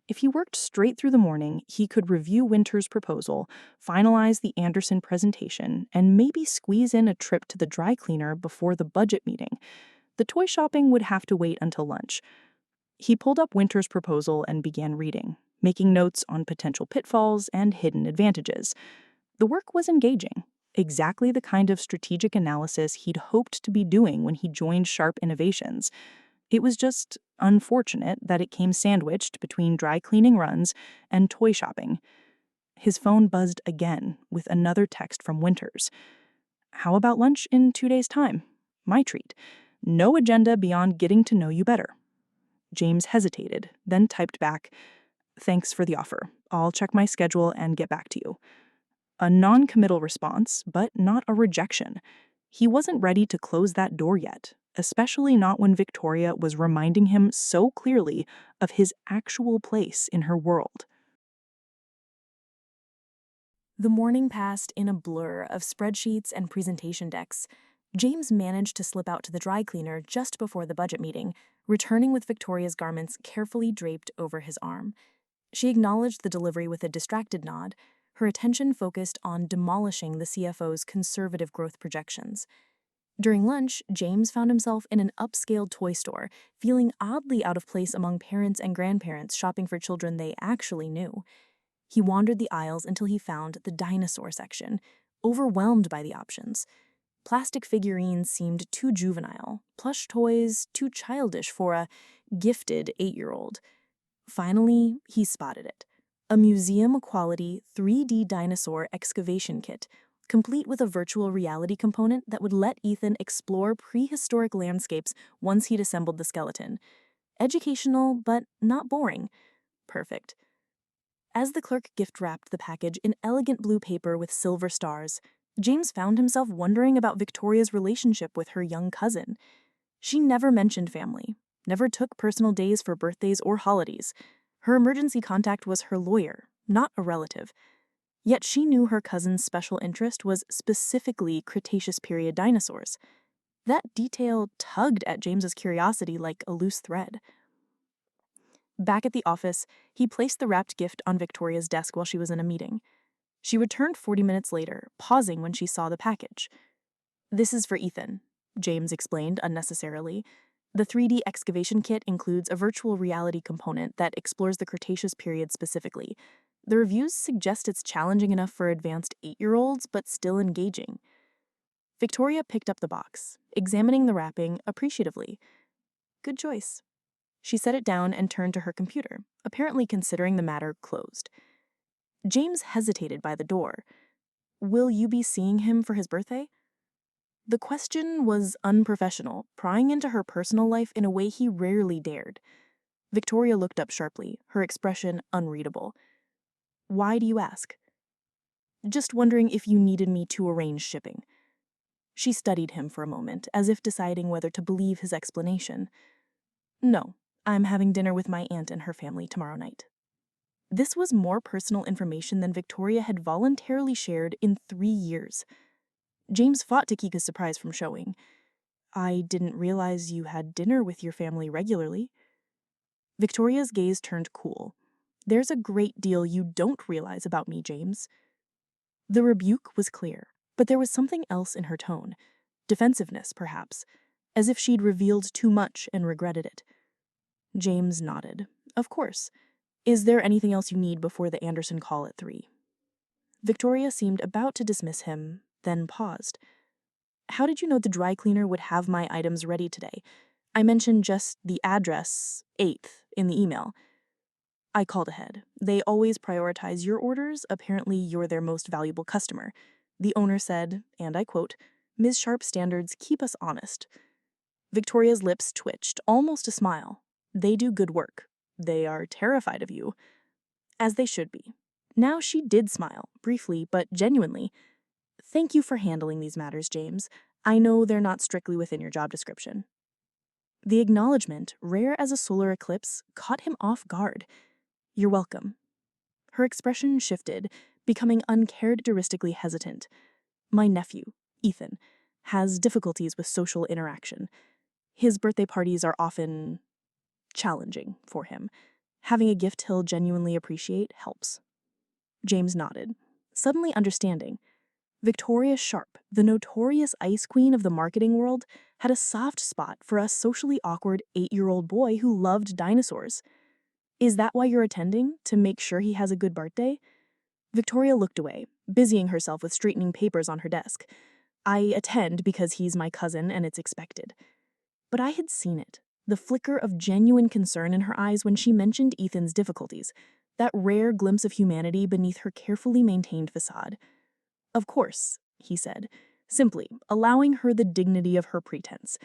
If he worked straight through the morning, he could review Winter's proposal, finalize the Anderson presentation, and maybe squeeze in a trip to the dry cleaner before the budget meeting. The toy shopping would have to wait until lunch. He pulled up Winter's proposal and began reading, making notes on potential pitfalls and hidden advantages. The work was engaging, exactly the kind of strategic analysis he'd hoped to be doing when he joined Sharp Innovations. It was just unfortunate that it came sandwiched between dry cleaning runs and toy shopping. His phone buzzed again with another text from Winters. "How about lunch in 2 days' time? My treat. No agenda beyond getting to know you better." James hesitated, then typed back, "Thanks for the offer. I'll check my schedule and get back to you." A non-committal response, but not a rejection. He wasn't ready to close that door yet, especially not when Victoria was reminding him so clearly of his actual place in her world. The morning passed in a blur of spreadsheets and presentation decks. James managed to slip out to the dry cleaner just before the budget meeting, returning with Victoria's garments carefully draped over his arm. She acknowledged the delivery with a distracted nod, her attention focused on demolishing the CFO's conservative growth projections. During lunch, James found himself in an upscale toy store, feeling oddly out of place among parents and grandparents shopping for children they actually knew. He wandered the aisles until he found the dinosaur section, overwhelmed by the options. Plastic figurines seemed too juvenile, plush toys too childish for a gifted 8-year-old. Finally, he spotted it. A museum-quality 3D dinosaur excavation kit, complete with a virtual reality component that would let Ethan explore prehistoric landscapes once he'd assembled the skeleton. Educational, but not boring. Perfect. As the clerk gift-wrapped the package in elegant blue paper with silver stars, James found himself wondering about Victoria's relationship with her young cousin. She never mentioned family, never took personal days for birthdays or holidays. Her emergency contact was her lawyer, not a relative. Yet she knew her cousin's special interest was specifically Cretaceous period dinosaurs. That detail tugged at James's curiosity like a loose thread. Back at the office, he placed the wrapped gift on Victoria's desk while she was in a meeting. She returned 40 minutes later, pausing when she saw the package. "This is for Ethan," James explained unnecessarily. "The 3D excavation kit includes a virtual reality component that explores the Cretaceous period specifically. The reviews suggest it's challenging enough for advanced 8-year-olds, but still engaging." Victoria picked up the box, examining the wrapping appreciatively. "Good choice." She set it down and turned to her computer, apparently considering the matter closed. James hesitated by the door. "Will you be seeing him for his birthday?" The question was unprofessional, prying into her personal life in a way he rarely dared. Victoria looked up sharply, her expression unreadable. "Why do you ask?" "Just wondering if you needed me to arrange shipping." She studied him for a moment, as if deciding whether to believe his explanation. "No, I'm having dinner with my aunt and her family tomorrow night." This was more personal information than Victoria had voluntarily shared in 3 years. James fought to keep his surprise from showing. "I didn't realize you had dinner with your family regularly." Victoria's gaze turned cool. "There's a great deal you don't realize about me, James." The rebuke was clear, but there was something else in her tone. Defensiveness, perhaps, as if she'd revealed too much and regretted it. James nodded. "Of course. Is there anything else you need before the Anderson call at 3?" Victoria seemed about to dismiss him, then paused. "How did you know the dry cleaner would have my items ready today? I mentioned just the address, 8th, in the email." "I called ahead. They always prioritize your orders. Apparently you're their most valuable customer." The owner said, and I quote, "Ms. Sharp's standards keep us honest." Victoria's lips twitched, almost a smile. "They do good work. They are terrified of you." As they should be. Now she did smile, briefly but genuinely. "Thank you for handling these matters, James. I know they're not strictly within your job description." The acknowledgement, rare as a solar eclipse, caught him off guard. "You're welcome." Her expression shifted, becoming uncharacteristically hesitant. "My nephew, Ethan, has difficulties with social interaction. His birthday parties are often challenging for him. Having a gift he'll genuinely appreciate helps." James nodded, suddenly understanding. Victoria Sharp, the notorious ice queen of the marketing world, had a soft spot for a socially awkward 8-year-old boy who loved dinosaurs. "Is that why you're attending? To make sure he has a good birthday?" Victoria looked away, busying herself with straightening papers on her desk. "I attend because he's my cousin and it's expected." But I had seen it, the flicker of genuine concern in her eyes when she mentioned Ethan's difficulties, that rare glimpse of humanity beneath her carefully maintained facade. "Of course," he said, simply allowing her the dignity of her pretense.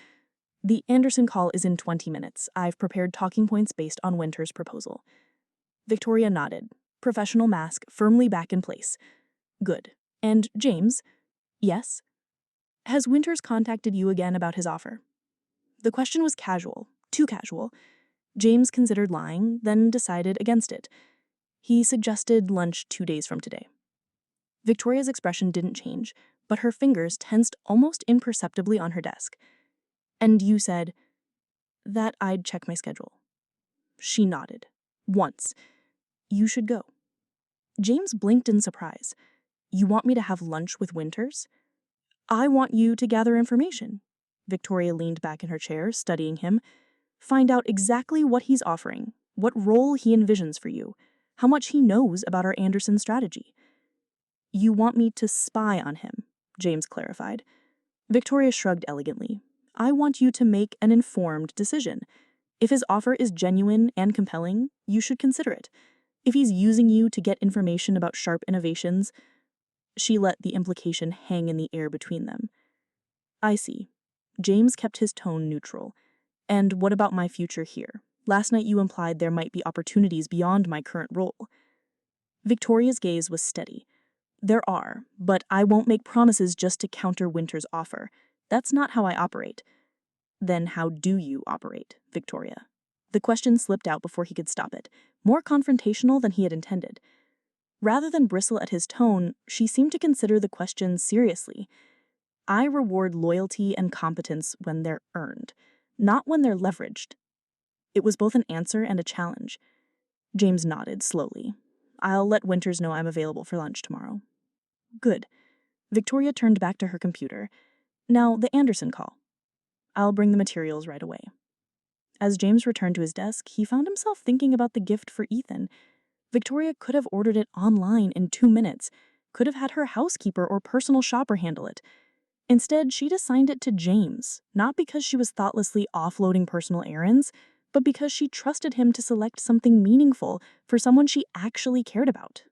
"The Anderson call is in 20 minutes. I've prepared talking points based on Winter's proposal." Victoria nodded, professional mask firmly back in place. "Good. And James?" "Yes?" "Has Winters contacted you again about his offer?" The question was casual, too casual. James considered lying, then decided against it. He suggested lunch 2 days from today. Victoria's expression didn't change, but her fingers tensed almost imperceptibly on her desk. "And you said?" "That I'd check my schedule." She nodded. Once. "You should go." James blinked in surprise. "You want me to have lunch with Winters?" "I want you to gather information." Victoria leaned back in her chair, studying him. "Find out exactly what he's offering, what role he envisions for you, how much he knows about our Anderson strategy." "You want me to spy on him," James clarified. Victoria shrugged elegantly. "I want you to make an informed decision. If his offer is genuine and compelling, you should consider it. If he's using you to get information about Sharp innovations—" She let the implication hang in the air between them. "I see." James kept his tone neutral. "And what about my future here? Last night you implied there might be opportunities beyond my current role." Victoria's gaze was steady. "There are, but I won't make promises just to counter Winter's offer. That's not how I operate." "Then how do you operate, Victoria?" The question slipped out before he could stop it, more confrontational than he had intended. Rather than bristle at his tone, she seemed to consider the question seriously. "I reward loyalty and competence when they're earned, not when they're leveraged." It was both an answer and a challenge. James nodded slowly. "I'll let Winters know I'm available for lunch tomorrow." "Good." Victoria turned back to her computer. "Now, the Anderson call." "I'll bring the materials right away." As James returned to his desk, he found himself thinking about the gift for Ethan. Victoria could have ordered it online in 2 minutes, could have had her housekeeper or personal shopper handle it. Instead, she'd assigned it to James, not because she was thoughtlessly offloading personal errands, but because she trusted him to select something meaningful for someone she actually cared about.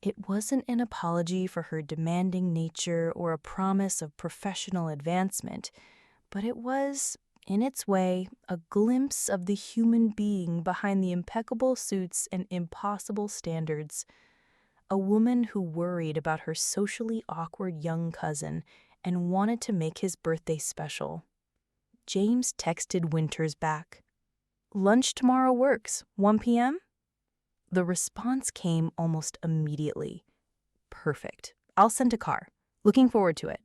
It wasn't an apology for her demanding nature or a promise of professional advancement, but it was, in its way, a glimpse of the human being behind the impeccable suits and impossible standards. A woman who worried about her socially awkward young cousin and wanted to make his birthday special. James texted Winters back. "Lunch tomorrow works, 1 p.m.? The response came almost immediately. "Perfect. I'll send a car. Looking forward to it."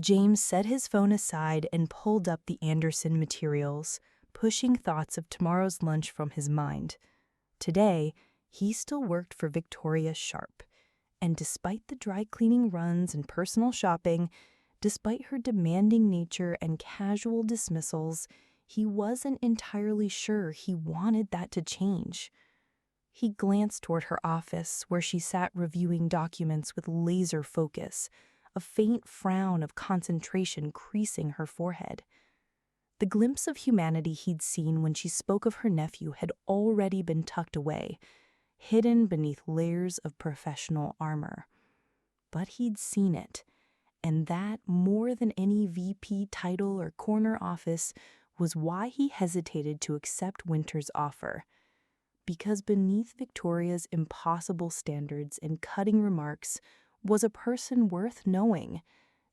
James set his phone aside and pulled up the Anderson materials, pushing thoughts of tomorrow's lunch from his mind. Today, he still worked for Victoria Sharp, and despite the dry cleaning runs and personal shopping, despite her demanding nature and casual dismissals, he wasn't entirely sure he wanted that to change. He glanced toward her office, where she sat reviewing documents with laser focus, a faint frown of concentration creasing her forehead. The glimpse of humanity he'd seen when she spoke of her nephew had already been tucked away, hidden beneath layers of professional armor. But he'd seen it, and that, more than any VP title or corner office, was why he hesitated to accept Winter's offer. Because beneath Victoria's impossible standards and cutting remarks was a person worth knowing,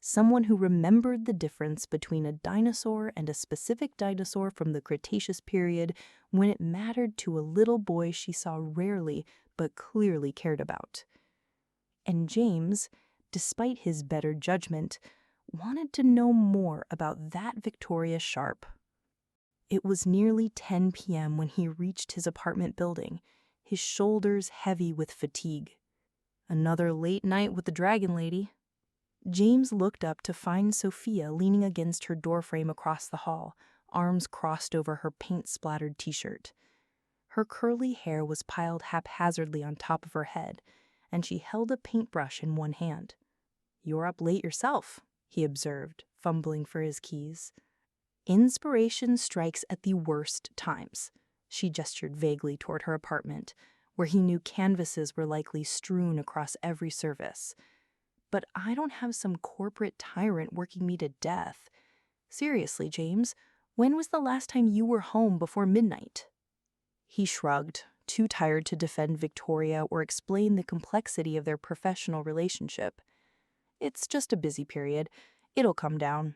someone who remembered the difference between a dinosaur and a specific dinosaur from the Cretaceous period when it mattered to a little boy she saw rarely but clearly cared about. And James, despite his better judgment, wanted to know more about that Victoria Sharp. It was nearly 10 p.m. when he reached his apartment building, his shoulders heavy with fatigue. Another late night with the Dragon Lady. James looked up to find Sophia leaning against her doorframe across the hall, arms crossed over her paint-splattered t-shirt. Her curly hair was piled haphazardly on top of her head, and she held a paintbrush in one hand. "You're up late yourself," he observed, fumbling for his keys. "Inspiration strikes at the worst times." She gestured vaguely toward her apartment, where he knew canvases were likely strewn across every surface. "But I don't have some corporate tyrant working me to death. Seriously, James, when was the last time you were home before midnight?" He shrugged, too tired to defend Victoria or explain the complexity of their professional relationship. "It's just a busy period. It'll come down."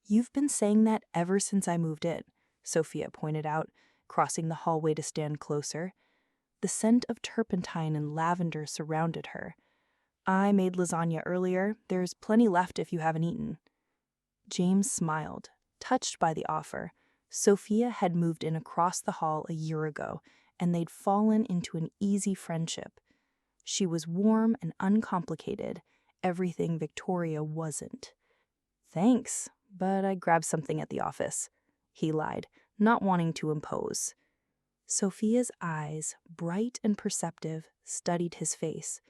"You've been saying that ever since I moved in," Sophia pointed out, crossing the hallway to stand closer. The scent of turpentine and lavender surrounded her. "I made lasagna earlier. There's plenty left if you haven't eaten." James smiled, touched by the offer. Sophia had moved in across the hall a year ago, and they'd fallen into an easy friendship. She was warm and uncomplicated, everything Victoria wasn't. "Thanks, but I grabbed something at the office," he lied, not wanting to impose. Sophia's eyes, bright and perceptive, studied his face.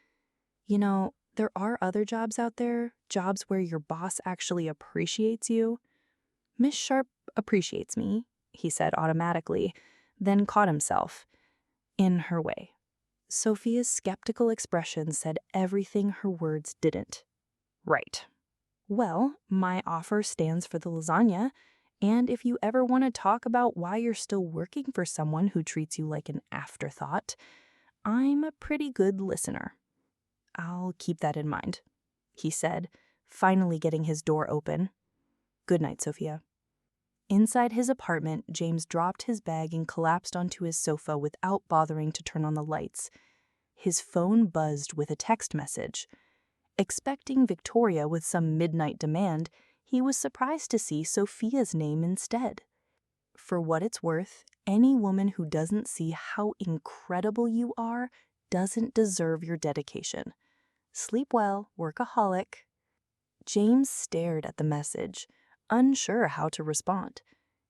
"You know, there are other jobs out there, jobs where your boss actually appreciates you." "Miss Sharp appreciates me," he said automatically, then caught himself. "In her way." Sophia's skeptical expression said everything her words didn't. "Right. Well, my offer stands for the lasagna, and if you ever want to talk about why you're still working for someone who treats you like an afterthought, I'm a pretty good listener." "I'll keep that in mind," he said, finally getting his door open. "Good night, Sophia." Inside his apartment, James dropped his bag and collapsed onto his sofa without bothering to turn on the lights. His phone buzzed with a text message. Expecting Victoria with some midnight demand, he was surprised to see Sophia's name instead. For what it's worth, any woman who doesn't see how incredible you are doesn't deserve your dedication. Sleep well, workaholic. James stared at the message, unsure how to respond.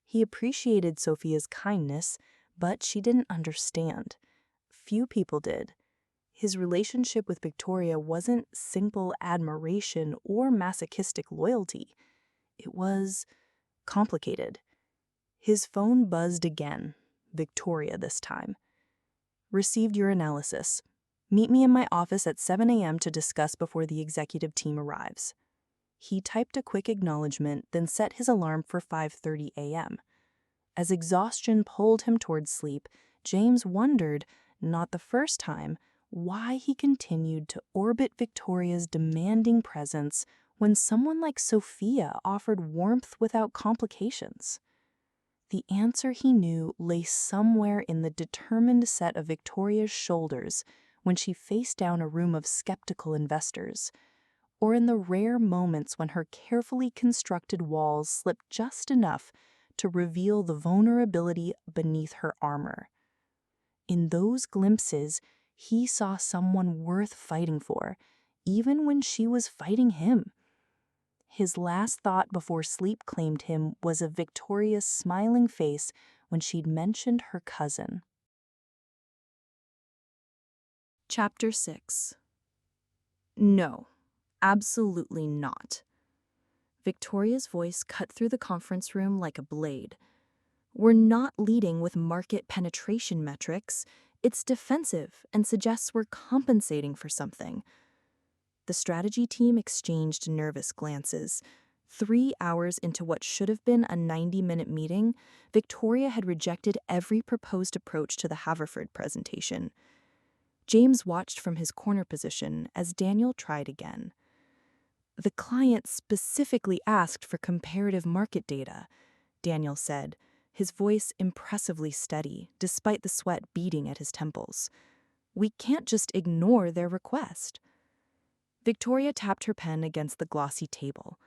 He appreciated Sophia's kindness, but she didn't understand. Few people did. His relationship with Victoria wasn't simple admiration or masochistic loyalty. It was complicated. His phone buzzed again, Victoria this time. "Received your analysis. Meet me in my office at 7 a.m. to discuss before the executive team arrives." He typed a quick acknowledgement, then set his alarm for 5:30 a.m. As exhaustion pulled him towards sleep, James wondered, not the first time, why he continued to orbit Victoria's demanding presence when someone like Sophia offered warmth without complications. The answer, he knew, lay somewhere in the determined set of Victoria's shoulders when she faced down a room of skeptical investors, or in the rare moments when her carefully constructed walls slipped just enough to reveal the vulnerability beneath her armor. In those glimpses, he saw someone worth fighting for, even when she was fighting him. His last thought before sleep claimed him was of Victoria's smiling face when she'd mentioned her cousin. Chapter 6. No, absolutely not. Victoria's voice cut through the conference room like a blade. We're not leading with market penetration metrics. It's defensive and suggests we're compensating for something. The strategy team exchanged nervous glances. 3 hours into what should have been a 90-minute meeting, Victoria had rejected every proposed approach to the Haverford presentation. James watched from his corner position as Daniel tried again. The client specifically asked for comparative market data, Daniel said, his voice impressively steady, despite the sweat beading at his temples. We can't just ignore their request. Victoria tapped her pen against the glossy table.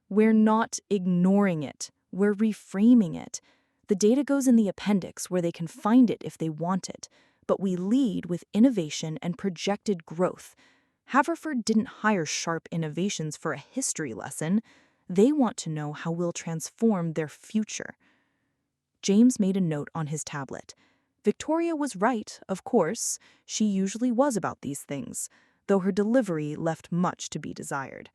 We're not ignoring it. We're reframing it. The data goes in the appendix where they can find it if they want it, but we lead with innovation and projected growth. Haverford didn't hire sharp innovations for a history lesson. They want to know how we'll transform their future. James made a note on his tablet. Victoria was right, of course. She usually was about these things, though her delivery left much to be desired.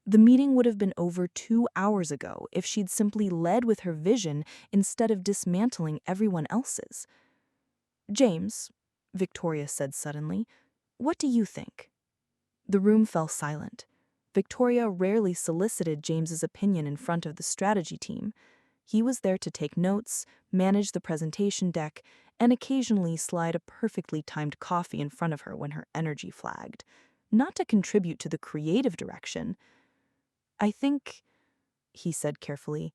The meeting would have been over 2 hours ago if she'd simply led with her vision instead of dismantling everyone else's. James, Victoria said suddenly, what do you think? The room fell silent. Victoria rarely solicited James's opinion in front of the strategy team. He was there to take notes, manage the presentation deck, and occasionally slide a perfectly timed coffee in front of her when her energy flagged, not to contribute to the creative direction. I think, he said carefully,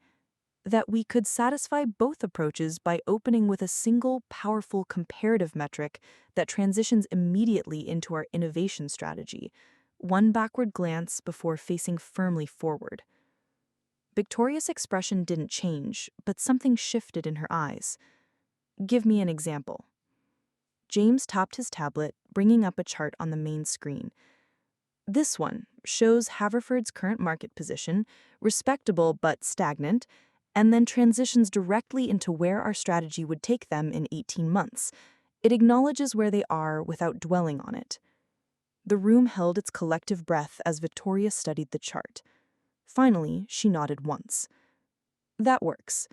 that we could satisfy both approaches by opening with a single, powerful comparative metric that transitions immediately into our innovation strategy, one backward glance before facing firmly forward. Victoria's expression didn't change, but something shifted in her eyes. Give me an example. James tapped his tablet, bringing up a chart on the main screen. This one shows Haverford's current market position, respectable but stagnant, and then transitions directly into where our strategy would take them in 18 months. It acknowledges where they are without dwelling on it. The room held its collective breath as Victoria studied the chart. Finally, she nodded once. That works.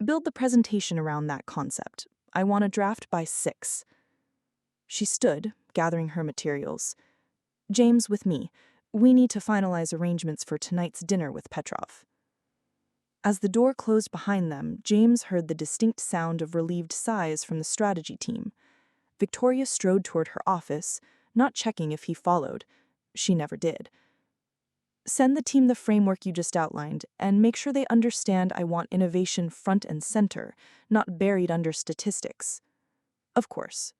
Build the presentation around that concept. I want a draft by 6. She stood, gathering her materials. James, with me. We need to finalize arrangements for tonight's dinner with Petrov. As the door closed behind them, James heard the distinct sound of relieved sighs from the strategy team. Victoria strode toward her office, not checking if he followed. She never did. Send the team the framework you just outlined, and make sure they understand I want innovation front and center, not buried under statistics. Of course.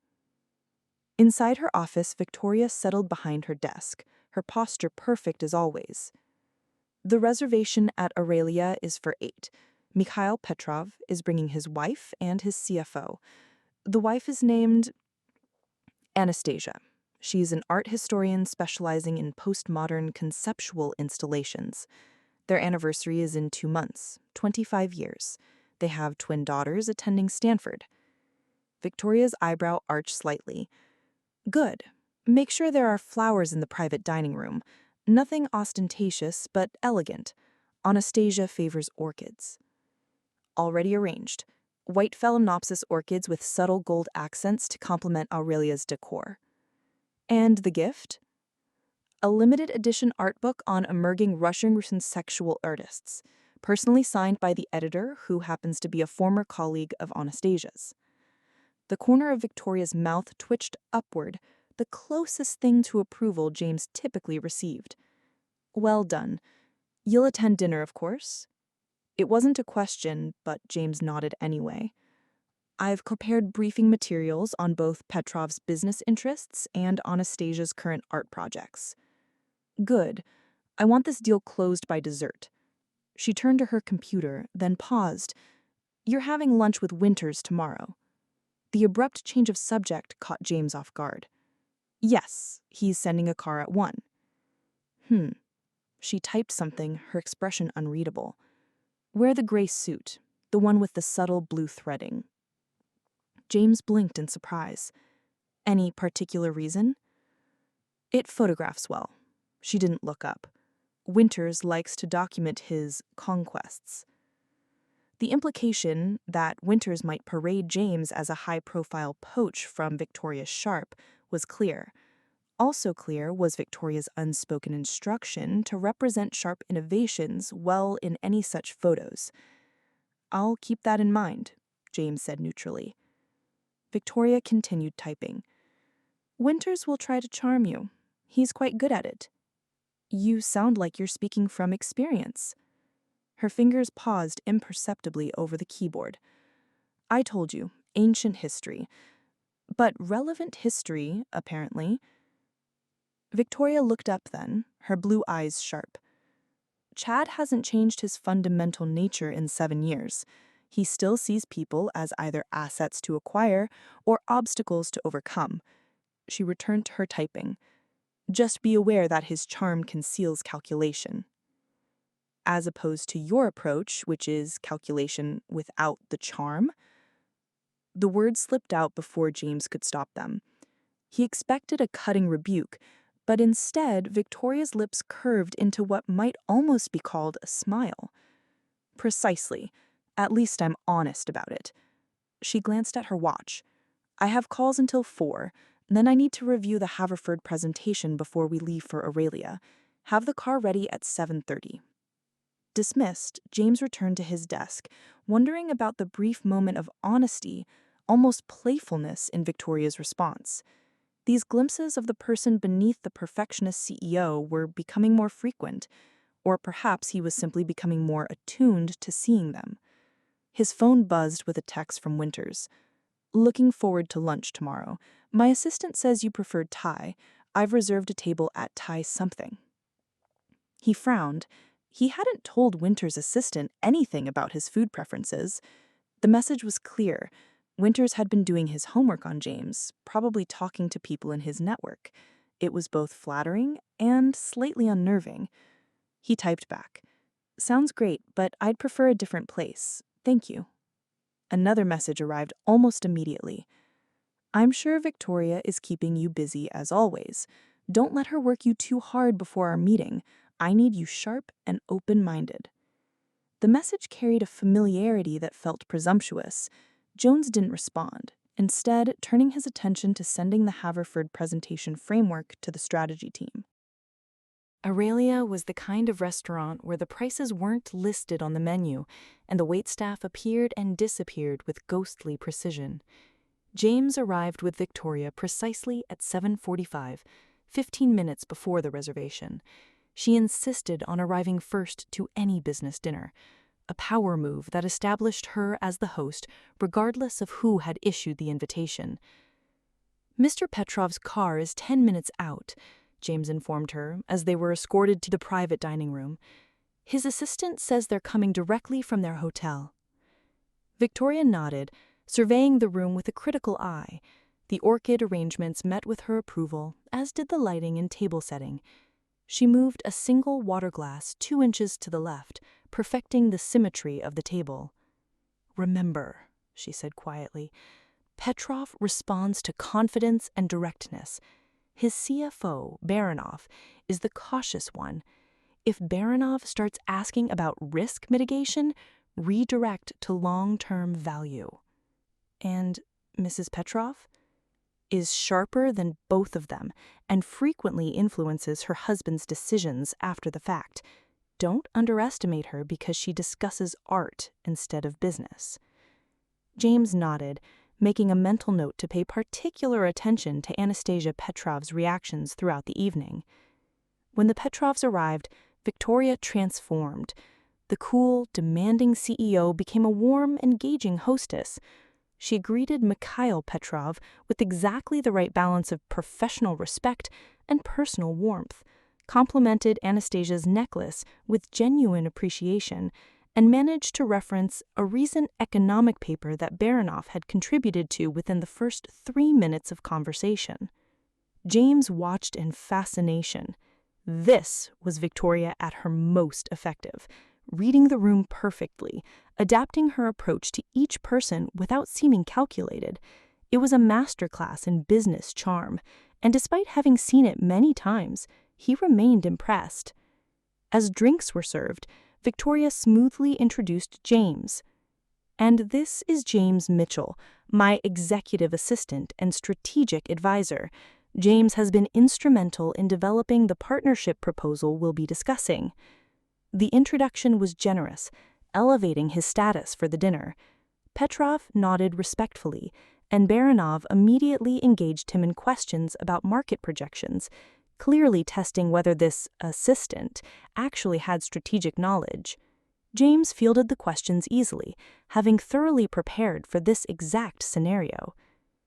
Inside her office, Victoria settled behind her desk, her posture perfect as always. The reservation at Aurelia is for 8. Mikhail Petrov is bringing his wife and his CFO. The wife is named Anastasia. She's an art historian specializing in postmodern conceptual installations. Their anniversary is in 2 months, 25 years. They have twin daughters attending Stanford. Victoria's eyebrow arched slightly. Good. Make sure there are flowers in the private dining room. Nothing ostentatious, but elegant. Anastasia favors orchids. Already arranged. White Phalaenopsis orchids with subtle gold accents to complement Aurelia's decor. And the gift? A limited edition art book on emerging Russian sexual artists, personally signed by the editor, who happens to be a former colleague of Anastasia's. The corner of Victoria's mouth twitched upward, the closest thing to approval James typically received. Well done. You'll attend dinner, of course? It wasn't a question, but James nodded anyway. I've prepared briefing materials on both Petrov's business interests and Anastasia's current art projects. Good. I want this deal closed by dessert. She turned to her computer, then paused. "You're having lunch with Winters tomorrow." The abrupt change of subject caught James off guard. "Yes, he's sending a car at 1. She typed something, her expression unreadable. "Wear the gray suit, the one with the subtle blue threading." James blinked in surprise. "Any particular reason?" "It photographs well." She didn't look up. "Winters likes to document his conquests." The implication that Winters might parade James as a high-profile poach from Victoria Sharp was clear. Also clear was Victoria's unspoken instruction to represent Sharp innovations well in any such photos. "I'll keep that in mind," James said neutrally. Victoria continued typing. "Winters will try to charm you. He's quite good at it." "You sound like you're speaking from experience." Her fingers paused imperceptibly over the keyboard. "I told you, ancient history. But relevant history, apparently." Victoria looked up then, her blue eyes sharp. "Chad hasn't changed his fundamental nature in 7 years. He still sees people as either assets to acquire or obstacles to overcome." She returned to her typing. "Just be aware that his charm conceals calculation." "As opposed to your approach, which is calculation without the charm?" The words slipped out before James could stop them. He expected a cutting rebuke, but instead Victoria's lips curved into what might almost be called a smile. "Precisely. At least I'm honest about it." She glanced at her watch. "I have calls until 4, then I need to review the Haverford presentation before we leave for Aurelia. Have the car ready at 7:30. Dismissed, James returned to his desk, wondering about the brief moment of honesty, almost playfulness in Victoria's response. These glimpses of the person beneath the perfectionist CEO were becoming more frequent, or perhaps he was simply becoming more attuned to seeing them. His phone buzzed with a text from Winters. "Looking forward to lunch tomorrow. My assistant says you preferred Thai. I've reserved a table at Thai something." He frowned. He hadn't told Winters' assistant anything about his food preferences. The message was clear. Winters had been doing his homework on James, probably talking to people in his network. It was both flattering and slightly unnerving. He typed back, "Sounds great, but I'd prefer a different place. Thank you." Another message arrived almost immediately. "I'm sure Victoria is keeping you busy as always. Don't let her work you too hard before our meeting. I need you sharp and open-minded." The message carried a familiarity that felt presumptuous. Jones didn't respond, instead turning his attention to sending the Haverford presentation framework to the strategy team. Aurelia was the kind of restaurant where the prices weren't listed on the menu, and the waitstaff appeared and disappeared with ghostly precision. James arrived with Victoria precisely at 7:45, 15 minutes before the reservation. She insisted on arriving first to any business dinner, a power move that established her as the host, regardless of who had issued the invitation. "Mr. Petrov's car is 10 minutes out," James informed her as they were escorted to the private dining room. "His assistant says they're coming directly from their hotel." Victoria nodded, surveying the room with a critical eye. The orchid arrangements met with her approval, as did the lighting and table setting. She moved a single water glass 2 inches to the left, perfecting the symmetry of the table. "Remember," she said quietly, "Petrov responds to confidence and directness. His CFO, Baranov, is the cautious one. If Baranov starts asking about risk mitigation, redirect to long-term value." "And Mrs. Petrov?" "Is sharper than both of them and frequently influences her husband's decisions after the fact. Don't underestimate her because she discusses art instead of business." James nodded, making a mental note to pay particular attention to Anastasia Petrov's reactions throughout the evening. When the Petrovs arrived, Victoria transformed. The cool, demanding CEO became a warm, engaging hostess. She greeted Mikhail Petrov with exactly the right balance of professional respect and personal warmth, complimented Anastasia's necklace with genuine appreciation, and managed to reference a recent economic paper that Baranov had contributed to within the first 3 minutes of conversation. James watched in fascination. This was Victoria at her most effective, reading the room perfectly, adapting her approach to each person without seeming calculated. It was a masterclass in business charm, and despite having seen it many times, he remained impressed. As drinks were served, Victoria smoothly introduced James. "And this is James Mitchell, my executive assistant and strategic advisor. James has been instrumental in developing the partnership proposal we'll be discussing." The introduction was generous, elevating his status for the dinner. Petrov nodded respectfully, and Baranov immediately engaged him in questions about market projections, clearly testing whether this assistant actually had strategic knowledge. James fielded the questions easily, having thoroughly prepared for this exact scenario.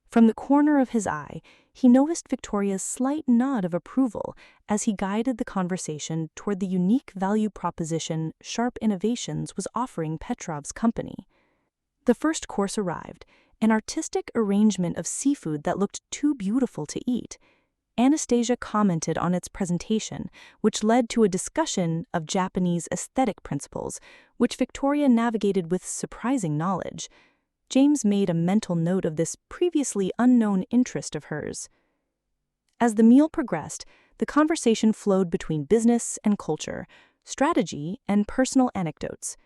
From the corner of his eye, he noticed Victoria's slight nod of approval as he guided the conversation toward the unique value proposition Sharp Innovations was offering Petrov's company. The first course arrived, an artistic arrangement of seafood that looked too beautiful to eat. Anastasia commented on its presentation, which led to a discussion of Japanese aesthetic principles, which Victoria navigated with surprising knowledge. James made a mental note of this previously unknown interest of hers. As the meal progressed, the conversation flowed between business and culture, strategy and personal anecdotes.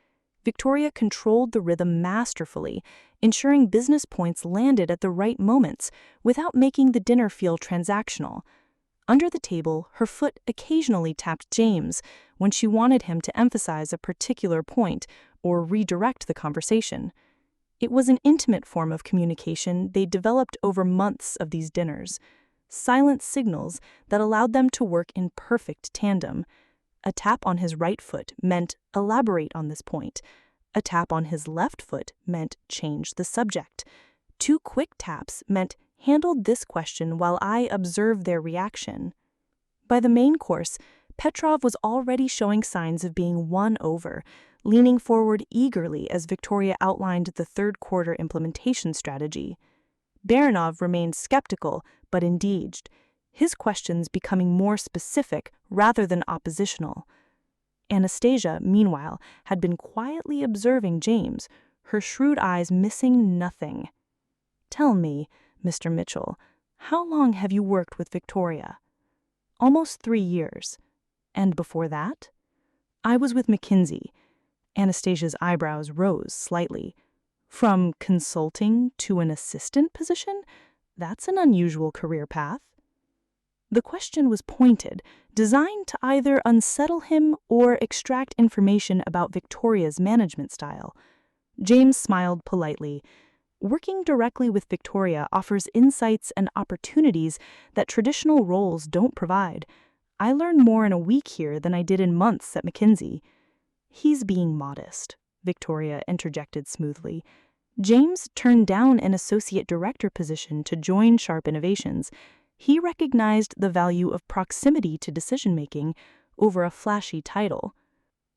Victoria controlled the rhythm masterfully, ensuring business points landed at the right moments without making the dinner feel transactional. Under the table, her foot occasionally tapped James when she wanted him to emphasize a particular point or redirect the conversation. It was an intimate form of communication they developed over months of these dinners, silent signals that allowed them to work in perfect tandem. A tap on his right foot meant elaborate on this point. A tap on his left foot meant change the subject. 2 quick taps meant handle this question while I observe their reaction. By the main course, Petrov was already showing signs of being won over, leaning forward eagerly as Victoria outlined the third quarter implementation strategy. Baranov remained skeptical but engaged, his questions becoming more specific rather than oppositional. Anastasia, meanwhile, had been quietly observing James, her shrewd eyes missing nothing. "Tell me, Mr. Mitchell, how long have you worked with Victoria?" "Almost 3 years. And before that?" "I was with McKinsey." Anastasia's eyebrows rose slightly. "From consulting to an assistant position? That's an unusual career path." The question was pointed, designed to either unsettle him or extract information about Victoria's management style. James smiled politely. "Working directly with Victoria offers insights and opportunities that traditional roles don't provide. I learned more in a week here than I did in months at McKinsey." "He's being modest," Victoria interjected smoothly. James turned down an associate director position to join Sharp Innovations. He recognized the value of proximity to decision-making over a flashy title.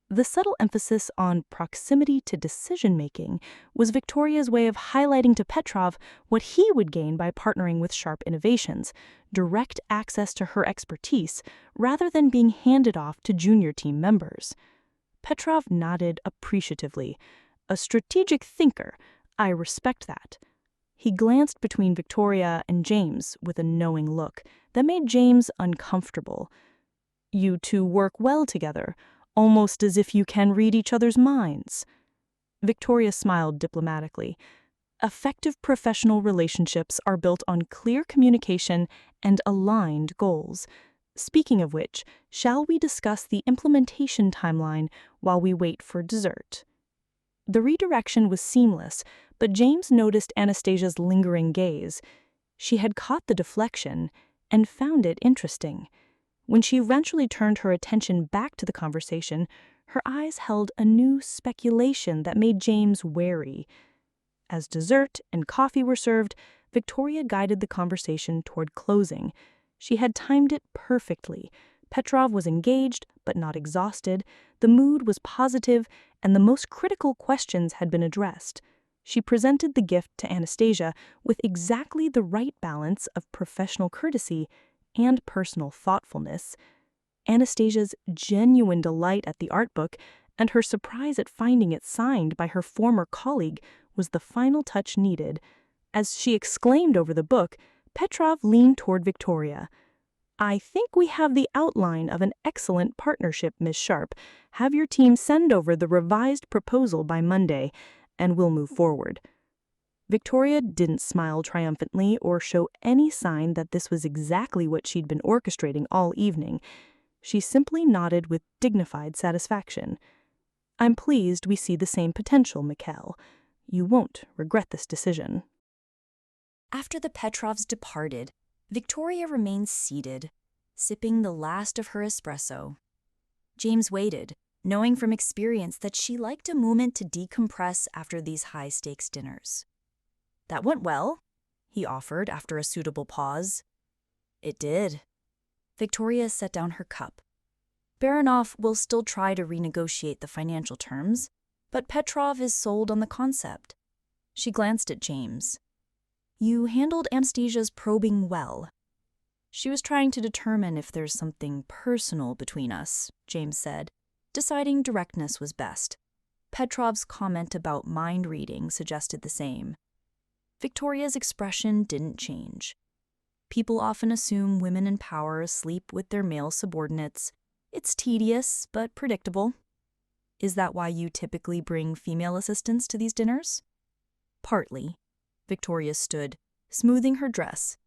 The subtle emphasis on proximity to decision-making was Victoria's way of highlighting to Petrov what he would gain by partnering with Sharp Innovations, direct access to her expertise rather than being handed off to junior team members. Petrov nodded appreciatively. "A strategic thinker. I respect that." He glanced between Victoria and James with a knowing look that made James uncomfortable. "You two work well together, almost as if you can read each other's minds." Victoria smiled diplomatically. "Effective professional relationships are built on clear communication and aligned goals. Speaking of which, shall we discuss the implementation timeline while we wait for dessert?" The redirection was seamless, but James noticed Anastasia's lingering gaze. She had caught the deflection and found it interesting. When she eventually turned her attention back to the conversation, her eyes held a new speculation that made James wary. As dessert and coffee were served, Victoria guided the conversation toward closing. She had timed it perfectly. Petrov was engaged, but not exhausted. The mood was positive, and the most critical questions had been addressed. She presented the gift to Anastasia with exactly the right balance of professional courtesy and personal thoughtfulness. Anastasia's genuine delight at the art book and her surprise at finding it signed by her former colleague was the final touch needed. As she exclaimed over the book, Petrov leaned toward Victoria. "I think we have the outline of an excellent partnership, Miss Sharp. Have your team send over the revised proposal by Monday, and we'll move forward." Victoria didn't smile triumphantly or show any sign that this was exactly what she'd been orchestrating all evening. She simply nodded with dignified satisfaction. "I'm pleased we see the same potential, Mikhail. You won't regret this decision." After the Petrovs departed, Victoria remained seated, sipping the last of her espresso. James waited, knowing from experience that she liked a moment to decompress after these high-stakes dinners. "That went well," he offered after a suitable pause. "It did." Victoria set down her cup. "Baranov will still try to renegotiate the financial terms, but Petrov is sold on the concept." She glanced at James. "You handled Anastasia's probing well." "She was trying to determine if there's something personal between us," James said, deciding directness was best. Petrov's comment about mind reading suggested the same. Victoria's expression didn't change. "People often assume women in power sleep with their male subordinates. It's tedious, but predictable." "Is that why you typically bring female assistants to these dinners?" "Partly." Victoria stood, smoothing her dress.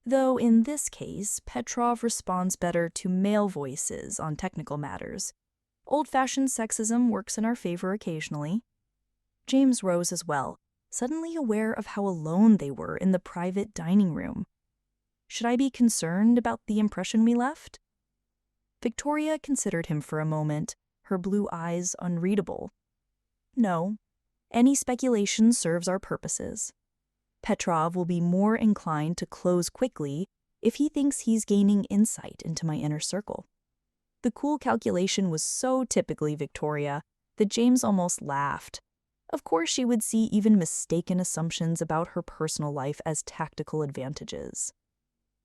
"Though in this case, Petrov responds better to male voices on technical matters. Old-fashioned sexism works in our favor occasionally." James rose as well, suddenly aware of how alone they were in the private dining room. "Should I be concerned about the impression we left?" Victoria considered him for a moment, her blue eyes unreadable. "No. Any speculation serves our purposes. Petrov will be more inclined to close quickly if he thinks he's gaining insight into my inner circle." The cool calculation was so typically Victoria that James almost laughed. Of course she would see even mistaken assumptions about her personal life as tactical advantages.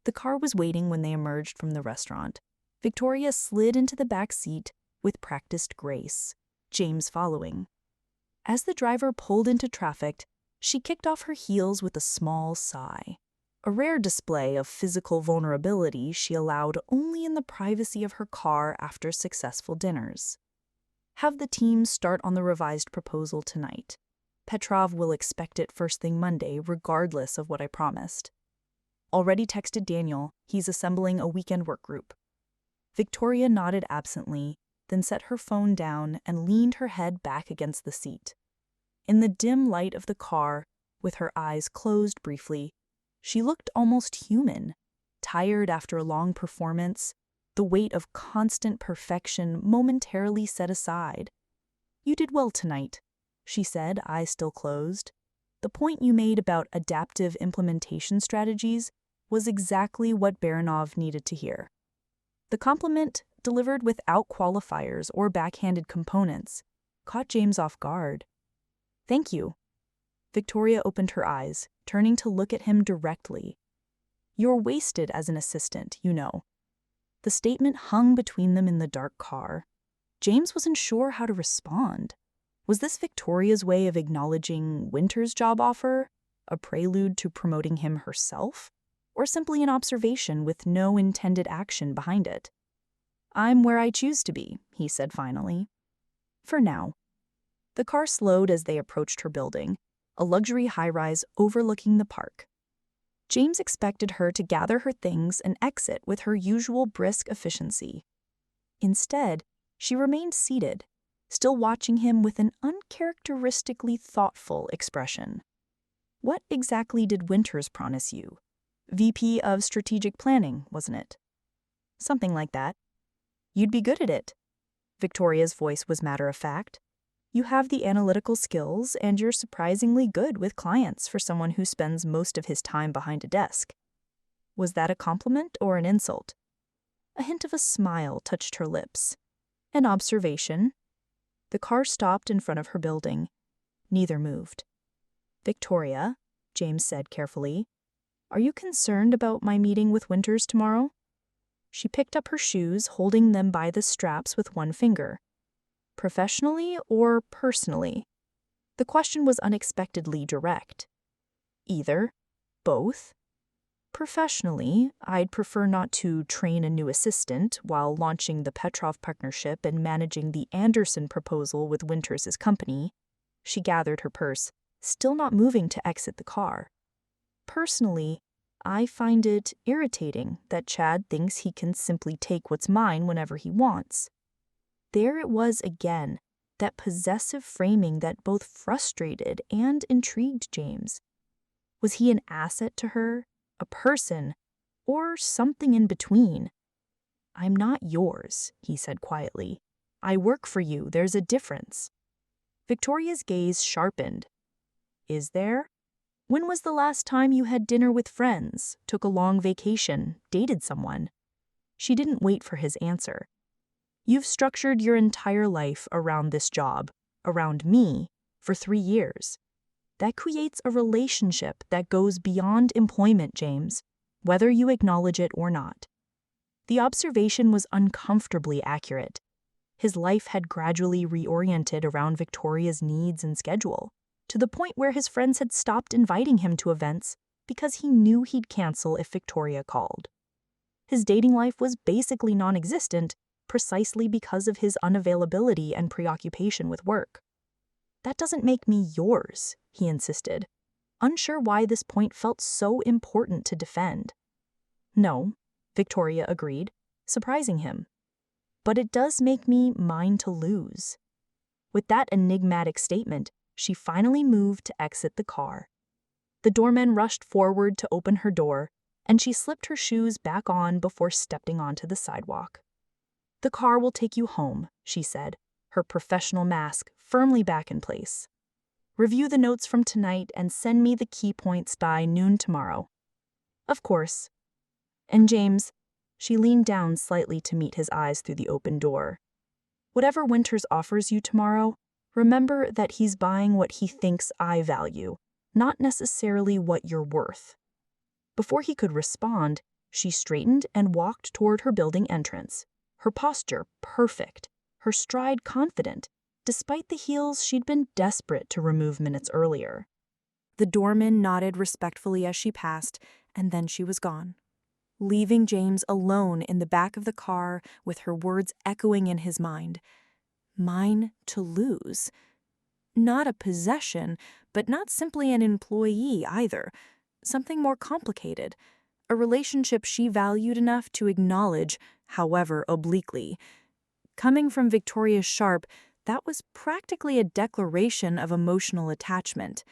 The car was waiting when they emerged from the restaurant. Victoria slid into the back seat with practiced grace, James following. As the driver pulled into traffic, she kicked off her heels with a small sigh, a rare display of physical vulnerability she allowed only in the privacy of her car after successful dinners. "Have the team start on the revised proposal tonight. Petrov will expect it first thing Monday, regardless of what I promised. Already texted Daniel, he's assembling a weekend work group." Victoria nodded absently, then set her phone down and leaned her head back against the seat. In the dim light of the car, with her eyes closed briefly, she looked almost human, tired after a long performance, the weight of constant perfection momentarily set aside. "You did well tonight," she said, eyes still closed. "The point you made about adaptive implementation strategies was exactly what Baranov needed to hear." The compliment, delivered without qualifiers or backhanded components, caught James off guard. "Thank you." Victoria opened her eyes, turning to look at him directly. "You're wasted as an assistant, you know." The statement hung between them in the dark car. James wasn't sure how to respond. Was this Victoria's way of acknowledging Winter's job offer, a prelude to promoting him herself, or simply an observation with no intended action behind it? "I'm where I choose to be," he said finally. "For now." The car slowed as they approached her building, a luxury high-rise overlooking the park. James expected her to gather her things and exit with her usual brisk efficiency. Instead, she remained seated, still watching him with an uncharacteristically thoughtful expression. "What exactly did Winters promise you? VP of Strategic Planning, wasn't it?" "Something like that." "You'd be good at it." Victoria's voice was matter-of-fact. "You have the analytical skills, and you're surprisingly good with clients for someone who spends most of his time behind a desk." Was that a compliment or an insult? A hint of a smile touched her lips. "An observation." The car stopped in front of her building. Neither moved. "Victoria," James said carefully, "are you concerned about my meeting with Winters tomorrow?" She picked up her shoes, holding them by the straps with one finger. "Professionally or personally?" The question was unexpectedly direct. "Either. Both. Professionally, I'd prefer not to train a new assistant while launching the Petrov partnership and managing the Anderson proposal with Winters' company." She gathered her purse, still not moving to exit the car. "Personally, I find it irritating that Chad thinks he can simply take what's mine whenever he wants." There it was again, that possessive framing that both frustrated and intrigued James. Was he an asset to her, a person, or something in between? "I'm not yours," he said quietly. "I work for you, there's a difference." Victoria's gaze sharpened. "Is there? When was the last time you had dinner with friends, took a long vacation, dated someone?" She didn't wait for his answer. "You've structured your entire life around this job, around me, for 3 years. That creates a relationship that goes beyond employment, James, whether you acknowledge it or not." The observation was uncomfortably accurate. His life had gradually reoriented around Victoria's needs and schedule, to the point where his friends had stopped inviting him to events because he knew he'd cancel if Victoria called. His dating life was basically non-existent precisely because of his unavailability and preoccupation with work. "That doesn't make me yours," he insisted, unsure why this point felt so important to defend. "No," Victoria agreed, surprising him. "But it does make me mine to lose." With that enigmatic statement, she finally moved to exit the car. The doorman rushed forward to open her door, and she slipped her shoes back on before stepping onto the sidewalk. "The car will take you home," she said, her professional mask firmly back in place. "Review the notes from tonight and send me the key points by noon tomorrow." "Of course." "And James," she leaned down slightly to meet his eyes through the open door, "whatever Winters offers you tomorrow, remember that he's buying what he thinks I value, not necessarily what you're worth." Before he could respond, she straightened and walked toward her building entrance, her posture perfect, her stride confident, despite the heels she'd been desperate to remove minutes earlier. The doorman nodded respectfully as she passed, and then she was gone, leaving James alone in the back of the car with her words echoing in his mind. Mine to lose. Not a possession, but not simply an employee either. Something more complicated. A relationship she valued enough to acknowledge, however obliquely. Coming from Victoria Sharp, that was practically a declaration of emotional attachment.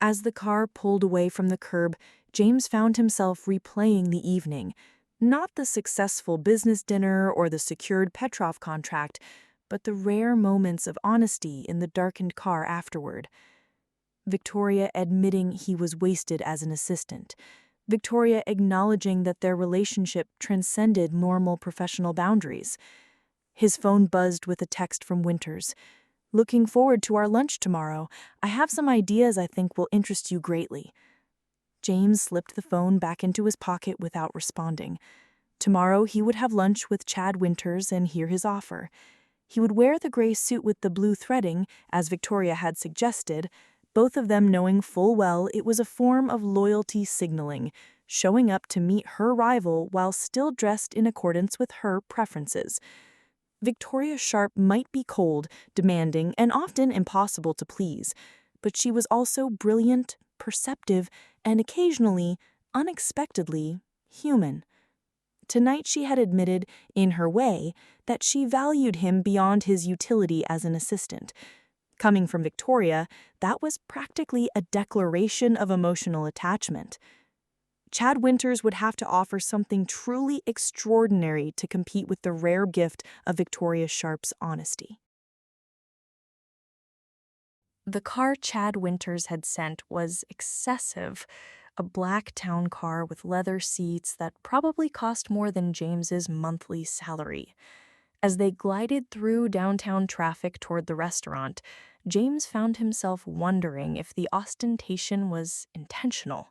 As the car pulled away from the curb, James found himself replaying the evening. Not the successful business dinner or the secured Petrov contract, but the rare moments of honesty in the darkened car afterward. Victoria admitting he was wasted as an assistant. Victoria acknowledging that their relationship transcended normal professional boundaries. His phone buzzed with a text from Winters. "Looking forward to our lunch tomorrow. I have some ideas I think will interest you greatly." James slipped the phone back into his pocket without responding. Tomorrow he would have lunch with Chad Winters and hear his offer. He would wear the gray suit with the blue threading, as Victoria had suggested, both of them knowing full well it was a form of loyalty signaling, showing up to meet her rival while still dressed in accordance with her preferences. Victoria Sharp might be cold, demanding, and often impossible to please, but she was also brilliant, perceptive, and occasionally, unexpectedly, human. Tonight she had admitted, in her way, that she valued him beyond his utility as an assistant. Coming from Victoria, that was practically a declaration of emotional attachment. Chad Winters would have to offer something truly extraordinary to compete with the rare gift of Victoria Sharp's honesty. The car Chad Winters had sent was excessive, a black town car with leather seats that probably cost more than James's monthly salary. As they glided through downtown traffic toward the restaurant, James found himself wondering if the ostentation was intentional.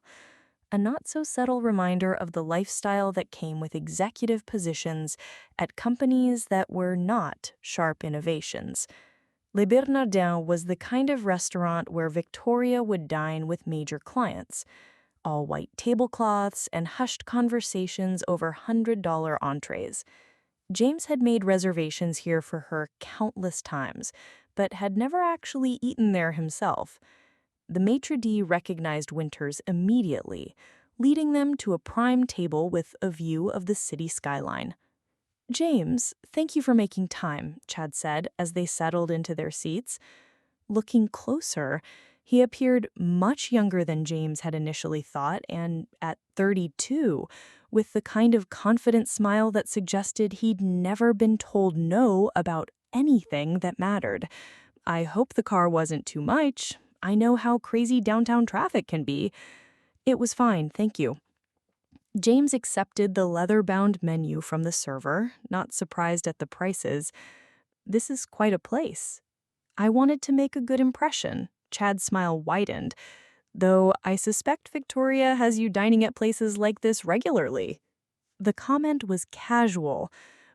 A not-so-subtle reminder of the lifestyle that came with executive positions at companies that were not sharp innovations. Le Bernardin was the kind of restaurant where Victoria would dine with major clients. All white tablecloths and hushed conversations over $100 entrees. James had made reservations here for her countless times, but had never actually eaten there himself. The maitre d' recognized Winters immediately, leading them to a prime table with a view of the city skyline. "James, thank you for making time," Chad said as they settled into their seats. Looking closer, he appeared much younger than James had initially thought, and at 32, with the kind of confident smile that suggested he'd never been told no about anything that mattered. "I hope the car wasn't too much. I know how crazy downtown traffic can be." "It was fine, thank you." James accepted the leather-bound menu from the server, not surprised at the prices. "This is quite a place." "I wanted to make a good impression." Chad's smile widened. "Though I suspect Victoria has you dining at places like this regularly." The comment was casual,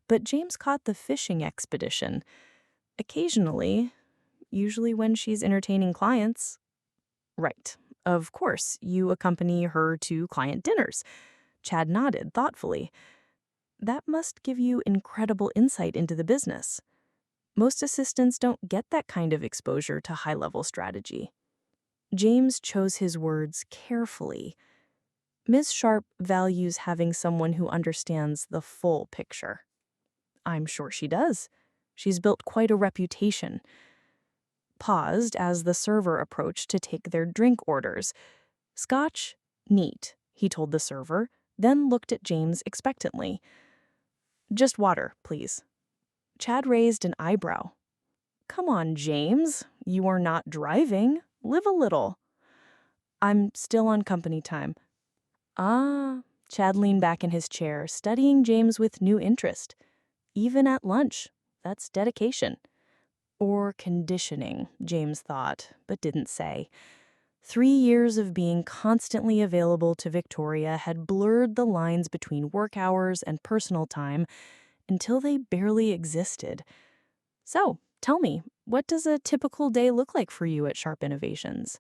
but James caught the fishing expedition. "Occasionally, usually when she's entertaining clients." "Right. Of course, you accompany her to client dinners." Chad nodded thoughtfully. "That must give you incredible insight into the business. Most assistants don't get that kind of exposure to high-level strategy." James chose his words carefully. "Ms. Sharp values having someone who understands the full picture." "I'm sure she does. She's built quite a reputation." Paused as the server approached to take their drink orders. "Scotch? Neat," he told the server, then looked at James expectantly. "Just water, please." Chad raised an eyebrow. "Come on, James. You are not driving. Live a little." "I'm still on company time." "Ah." Chad leaned back in his chair, studying James with new interest. "Even at lunch. That's dedication." Or conditioning, James thought, but didn't say. 3 years of being constantly available to Victoria had blurred the lines between work hours and personal time until they barely existed. "So, tell me, what does a typical day look like for you at Sharp Innovations?"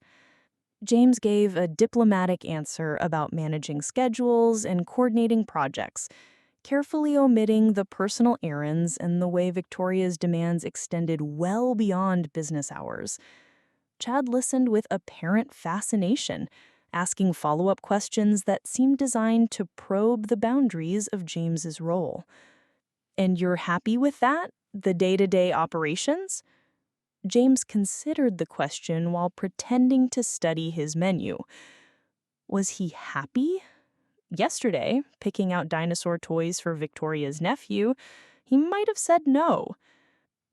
James gave a diplomatic answer about managing schedules and coordinating projects, carefully omitting the personal errands and the way Victoria's demands extended well beyond business hours. Chad listened with apparent fascination, asking follow-up questions that seemed designed to probe the boundaries of James's role. "And you're happy with that? The day-to-day operations?" James considered the question while pretending to study his menu. Was he happy? Yesterday, picking out dinosaur toys for Victoria's nephew, he might have said no.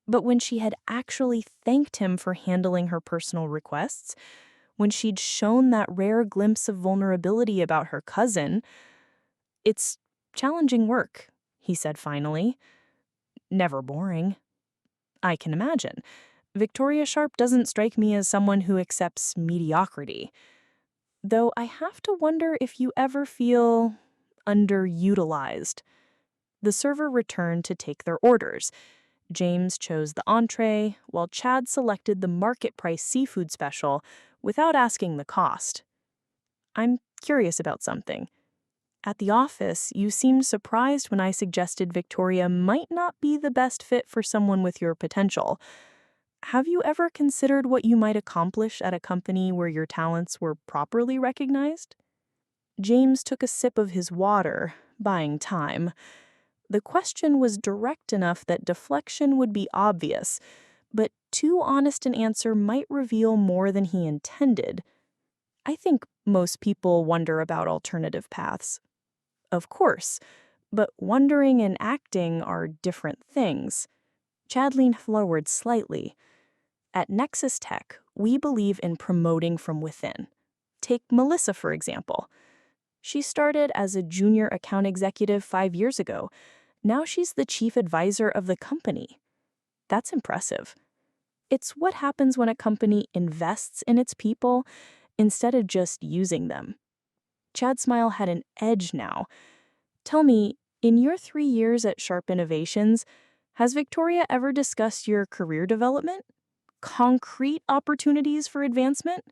But when she had actually thanked him for handling her personal requests, when she'd shown that rare glimpse of vulnerability about her cousin, "It's challenging work," he said finally. "Never boring." "I can imagine. Victoria Sharp doesn't strike me as someone who accepts mediocrity. Though I have to wonder if you ever feel underutilized." The server returned to take their orders. James chose the entree, while Chad selected the market price seafood special without asking the cost. "I'm curious about something. At the office, you seemed surprised when I suggested Victoria might not be the best fit for someone with your potential. Have you ever considered what you might accomplish at a company where your talents were properly recognized?" James took a sip of his water, buying time. The question was direct enough that deflection would be obvious, but too honest an answer might reveal more than he intended. "I think most people wonder about alternative paths." "Of course, but wondering and acting are different things." Chad leaned forward slightly. "At Nexus Tech, we believe in promoting from within. Take Melissa, for example. She started as a junior account executive 5 years ago, Now she's the chief advisor of the company. That's impressive. It's what happens when a company invests in its people instead of just using them. Chad's smile had an edge now. Tell me, in your 3 years at Sharp Innovations, has Victoria ever discussed your career development? Concrete opportunities for advancement?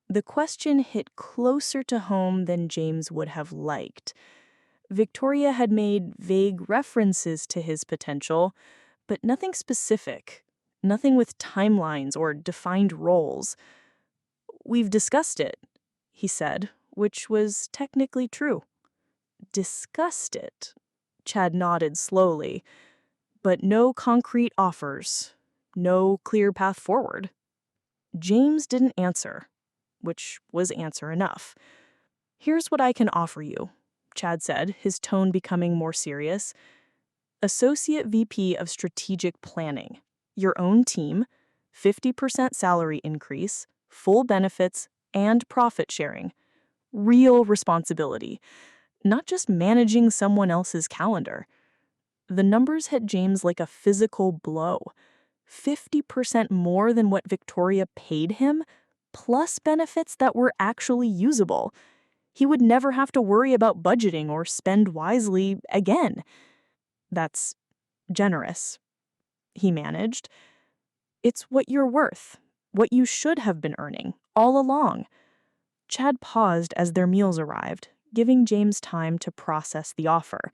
The question hit closer to home than James would have liked. Victoria had made vague references to his potential, but nothing specific, nothing with timelines or defined roles. "We've discussed it," he said, which was technically true. "Discussed it?" Chad nodded slowly. "But no concrete offers, no clear path forward." James didn't answer, which was answer enough. "Here's what I can offer you," Chad said, his tone becoming more serious. "Associate VP of Strategic Planning, your own team, 50% salary increase, full benefits, and profit sharing. Real responsibility, not just managing someone else's calendar." The numbers hit James like a physical blow. 50% more than what Victoria paid him, plus benefits that were actually usable. He would never have to worry about budgeting or spend wisely again. "That's generous," he managed. "It's what you're worth, what you should have been earning all along." Chad paused as their meals arrived, giving James time to process the offer.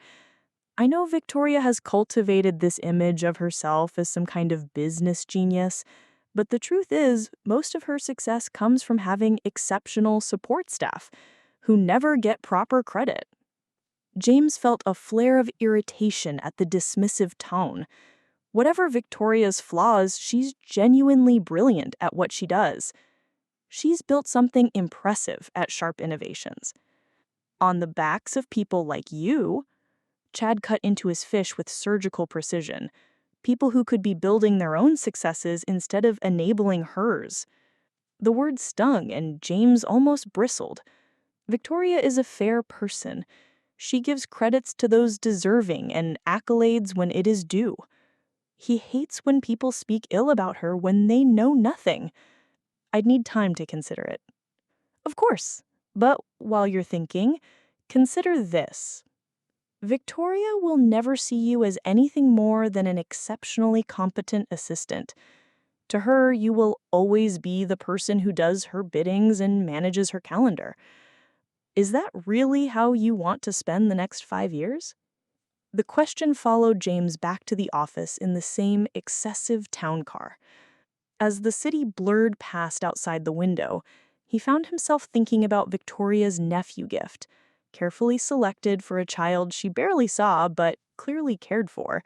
"I know Victoria has cultivated this image of herself as some kind of business genius, but the truth is, most of her success comes from having exceptional support staff who never get proper credit." James felt a flare of irritation at the dismissive tone. Whatever Victoria's flaws, she's genuinely brilliant at what she does. She's built something impressive at Sharp Innovations. On the backs of people like you, Chad cut into his fish with surgical precision, people who could be building their own successes instead of enabling hers. The word stung, and James almost bristled. Victoria is a fair person. She gives credits to those deserving and accolades when it is due. He hates when people speak ill about her when they know nothing. "I'd need time to consider it." "Of course. But while you're thinking, consider this. Victoria will never see you as anything more than an exceptionally competent assistant. To her, you will always be the person who does her biddings and manages her calendar. Is that really how you want to spend the next 5 years?" The question followed James back to the office in the same excessive town car. As the city blurred past outside the window, he found himself thinking about Victoria's nephew gift, carefully selected for a child she barely saw but clearly cared for.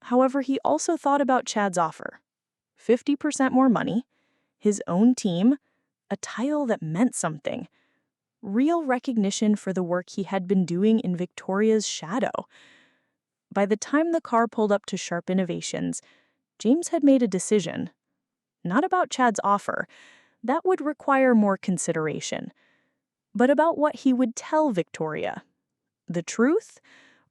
However, he also thought about Chad's offer: 50% more money, his own team, a title that meant something, real recognition for the work he had been doing in Victoria's shadow. By the time the car pulled up to Sharp Innovations, James had made a decision. Not about Chad's offer, that would require more consideration, but about what he would tell Victoria. The truth,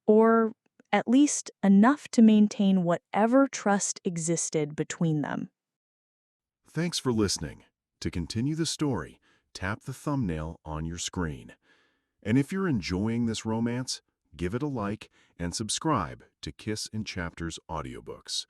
or at least enough to maintain whatever trust existed between them. Thanks for listening. To continue the story, tap the thumbnail on your screen. And if you're enjoying this romance, give it a like and subscribe to Kiss in Chapters audiobooks.